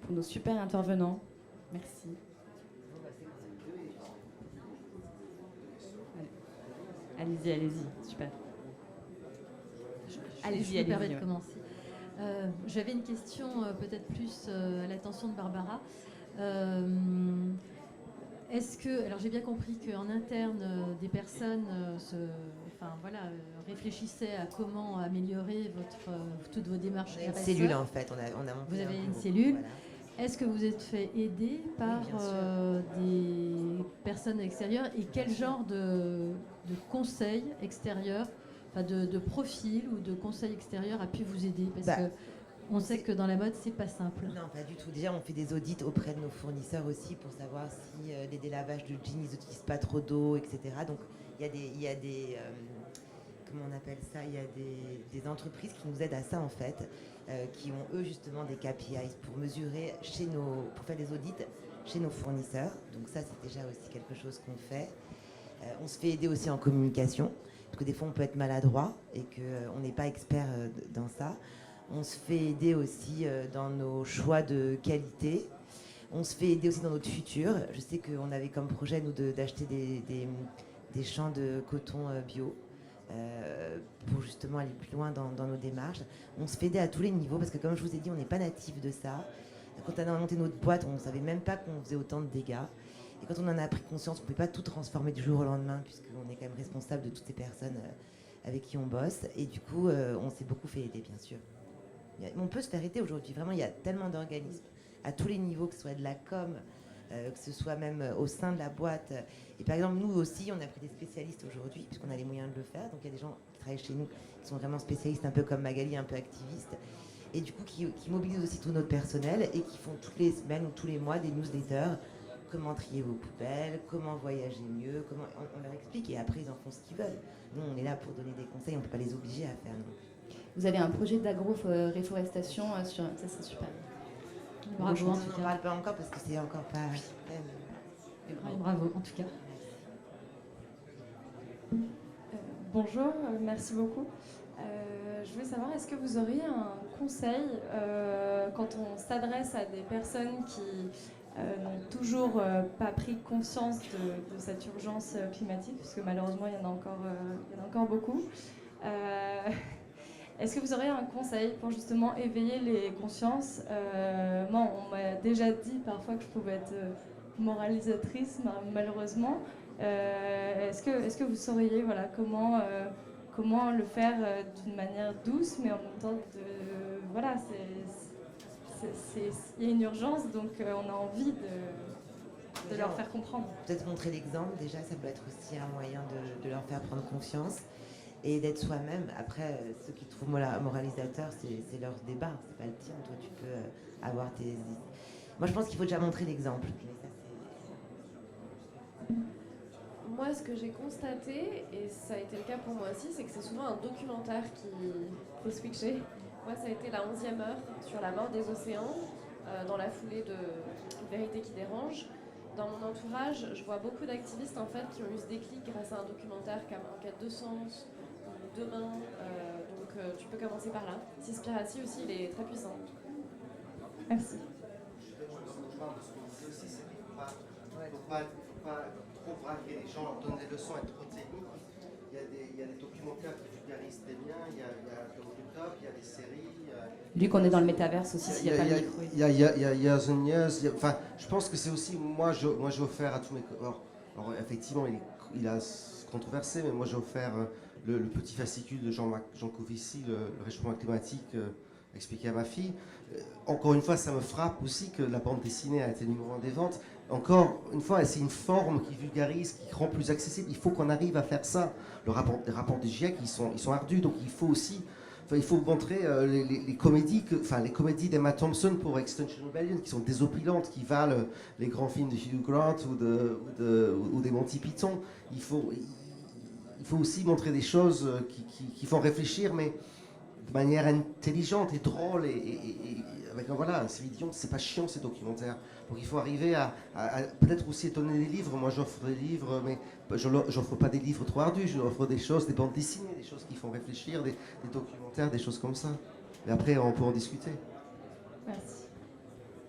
S2: pour nos super intervenants, merci. Allez-y, super.
S6: Je me permets de commencer. J'avais une question peut-être plus à l'attention de Barbara. Est-ce que, alors j'ai bien compris qu'en interne, des personnes réfléchissaient à comment améliorer toutes vos démarches.
S3: On a une cellule en fait.
S6: Vous avez une cellule. Voilà. Est-ce que vous êtes fait aider par des personnes extérieures et quel genre de conseils extérieurs, de profil ou de conseils extérieurs a pu vous aider? Parce que on sait que dans la mode, c'est pas simple.
S3: Non, pas du tout. Déjà, on fait des audits auprès de nos fournisseurs aussi pour savoir si les délavages de jeans, ils n'utilisent pas trop d'eau, etc. Donc, il y a des comment on appelle ça? Il y a des entreprises qui nous aident à ça, en fait, qui ont, eux, justement, des KPIs pour mesurer pour faire des audits chez nos fournisseurs. Donc ça, c'est déjà aussi quelque chose qu'on fait. On se fait aider aussi en communication, parce que des fois, on peut être maladroit et qu'on n'est pas expert dans ça. On se fait aider aussi dans nos choix de qualité. On se fait aider aussi dans notre futur. Je sais qu'on avait comme projet, nous, d'acheter des champs de coton bio pour justement aller plus loin dans nos démarches. On se fait aider à tous les niveaux parce que, comme je vous ai dit, on n'est pas natif de ça. Quand on a monté notre boîte, on ne savait même pas qu'on faisait autant de dégâts. Et quand on en a pris conscience, on ne peut pas tout transformer du jour au lendemain puisqu'on est quand même responsable de toutes ces personnes avec qui on bosse. Et du coup, on s'est beaucoup fait aider, bien sûr. On peut se faire aider aujourd'hui. Vraiment, il y a tellement d'organismes à tous les niveaux, que ce soit de la com, que ce soit même au sein de la boîte. Et par exemple, nous aussi, on a pris des spécialistes aujourd'hui, puisqu'on a les moyens de le faire. Donc il y a des gens qui travaillent chez nous, qui sont vraiment spécialistes, un peu comme Magali, un peu activistes. Et du coup, qui mobilisent aussi tout notre personnel et qui font toutes les semaines ou tous les mois des newsletters. Comment trier vos poubelles, comment voyager mieux, on leur explique et après ils en font ce qu'ils veulent. Nous, on est là pour donner des conseils, on ne peut pas les obliger à faire. Non.
S2: Vous avez un projet d'agro-réforestation sur... Ça, c'est super.
S6: Bravo, en tout
S3: cas. On n'en parle pas encore parce que c'est encore pas...
S6: Bravo, en tout cas.
S7: Bonjour, merci beaucoup. Je voulais savoir, est-ce que vous auriez un conseil quand on s'adresse à des personnes qui n'ont toujours pas pris conscience de cette urgence climatique, parce que malheureusement, il y en a encore beaucoup. Est-ce que vous aurez un conseil pour justement éveiller les consciences? Moi, on m'a déjà dit parfois que je pouvais être moralisatrice, malheureusement. Est-ce que vous sauriez comment le faire d'une manière douce, mais en même temps, il y a une urgence, donc on a envie de leur faire comprendre.
S3: Peut-être montrer l'exemple, déjà, ça peut être aussi un moyen de leur faire prendre conscience. Et d'être soi-même. Après, ceux qui trouvent moralisateur, c'est leur débat, c'est pas le tien. Toi, tu peux avoir tes... Moi, je pense qu'il faut déjà montrer l'exemple. Mais ça,
S4: moi, ce que j'ai constaté, et ça a été le cas pour moi aussi, c'est que c'est souvent un documentaire qui faut switcher. Moi, ça a été La 11e heure sur la mort des océans, dans la foulée de Vérité qui dérange. Dans mon entourage, je vois beaucoup d'activistes en fait, qui ont eu ce déclic grâce à un documentaire comme En quête de sens, ou Demain. Donc tu peux commencer par là. Seaspiracy aussi, il est très puissant.
S7: Merci.
S5: Il ne faut pas trop braquer les gens, leur donner des leçons, être trop technique. Il y a des documentaires qui vulgarisent très bien, il y a Top, il y a des séries.
S2: Vu qu'on est dans le métaverse aussi, s'il n'y a pas de micro.
S5: Il y a Years and Years. Enfin, je pense que c'est aussi, moi j'ai offert à tous mes... Alors effectivement, il a controversé, mais moi j'ai offert le petit fascicule de Jean Covici, le réchauffement climatique, expliqué à ma fille. Encore une fois, ça me frappe aussi que la bande dessinée a été numéro 1 des ventes. Encore une fois, c'est une forme qui vulgarise, qui rend plus accessible. Il faut qu'on arrive à faire ça. Les rapports des GIEC, ils sont ardus, donc il faut aussi... il faut montrer les comédies d'Emma Thompson pour Extinction Rebellion, qui sont désopilantes, qui valent les grands films de Hugh Grant ou des Monty Python. Il faut aussi montrer des choses qui font réfléchir, mais de manière intelligente et drôle c'est idiot, c'est pas chiant ces documentaires. Donc il faut arriver à peut-être aussi donner des livres. Moi j'offre des livres, mais je n'offre pas des livres trop ardus, j'offre des choses, des bandes dessinées, des choses qui font réfléchir, des documentaires, des choses comme ça. Et après on peut en discuter.
S7: Merci.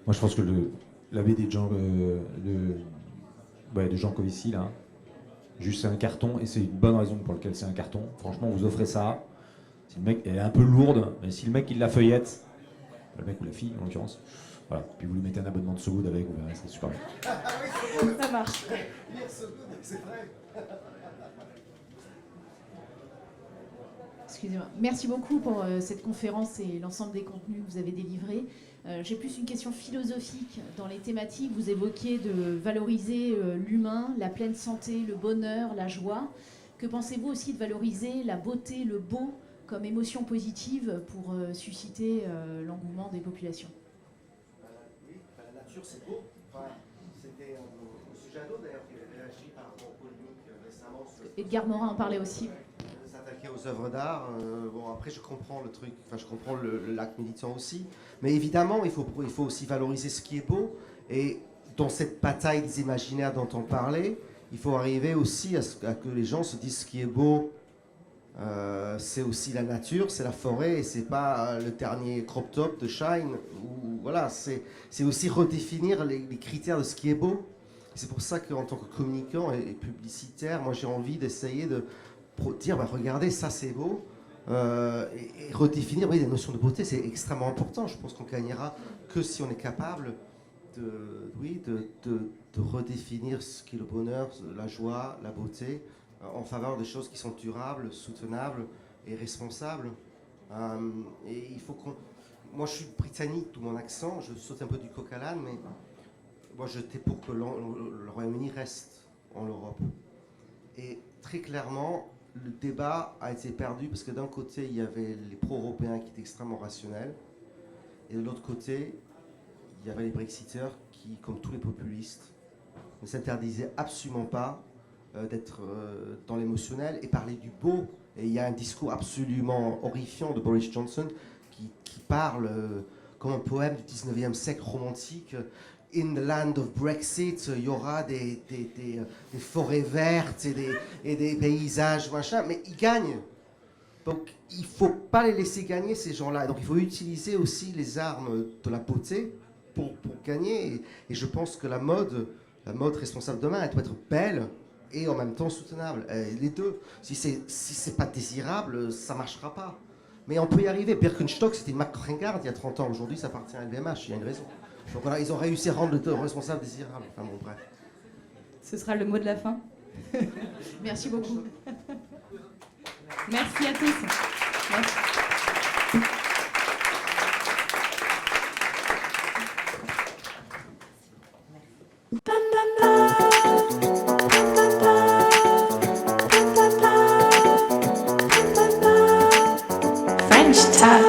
S1: Moi je pense que la BD de Jean Covici là, juste c'est un carton et c'est une bonne raison pour laquelle c'est un carton. Franchement vous offrez ça. Si le mec, elle est un peu lourde, mais si le mec il la feuillette, le mec ou la fille en l'occurrence, voilà, puis vous lui mettez un abonnement de So Good avec, vous verrez, c'est super bien.
S7: Ça marche.
S5: C'est vrai.
S8: Excusez-moi. Merci beaucoup pour cette conférence et l'ensemble des contenus que vous avez délivrés. J'ai plus une question philosophique. Dans les thématiques, vous évoquiez de valoriser l'humain, la pleine santé, le bonheur, la joie. Que pensez-vous aussi de valoriser la beauté, le beau comme émotion positive pour susciter l'engouement des populations?
S5: Oui, la nature c'est beau. C'était M. Jadot d'ailleurs qui avait réagi par rapport aux polémiques récemment.
S8: Edgar Morin en parlait aussi.
S5: S'attaquer aux œuvres d'art. Après je comprends le truc, je comprends l'acte militant aussi. Mais évidemment, il faut aussi valoriser ce qui est beau. Et dans cette bataille des imaginaires dont on parlait, il faut arriver aussi à que les gens se disent ce qui est beau. C'est aussi la nature, c'est la forêt, et c'est pas le dernier crop top de Shine. Voilà, c'est aussi redéfinir les critères de ce qui est beau. C'est pour ça qu'en tant que communicant et publicitaire, moi j'ai envie d'essayer de dire, regardez, ça c'est beau, et redéfinir les notions de beauté, c'est extrêmement important. Je pense qu'on gagnera que si on est capable de redéfinir ce qu'est le bonheur, la joie, la beauté, en faveur des choses qui sont durables, soutenables et responsables. Et il faut qu'on... Moi, je suis britannique, tout mon accent, je saute un peu du coq à l'âne, mais moi, j'étais pour que le Royaume-Uni reste en Europe. Et très clairement, le débat a été perdu parce que d'un côté, il y avait les pro-européens qui étaient extrêmement rationnels, et de l'autre côté, il y avait les Brexiteurs qui, comme tous les populistes, ne s'interdisaient absolument pas d'être dans l'émotionnel et parler du beau. Et il y a un discours absolument horrifiant de Boris Johnson qui parle comme un poème du 19e siècle romantique. In the land of Brexit, il y aura des forêts vertes et des paysages, machin, mais ils gagnent. Donc il ne faut pas les laisser gagner, ces gens-là. Donc il faut utiliser aussi les armes de la beauté pour gagner. Et je pense que la mode responsable demain, elle doit être belle et en même temps soutenable. Les deux. Si c'est pas désirable, ça marchera pas. Mais on peut y arriver. Birkenstock, c'était une marque ringarde il y a 30 ans. Aujourd'hui, ça appartient à LVMH. Il y a une raison. Donc voilà, ils ont réussi à rendre le responsable désirable. Enfin bon, bref.
S2: Ce sera le mot de la fin.
S8: Merci beaucoup.
S2: Merci à tous. Merci.
S9: French touch.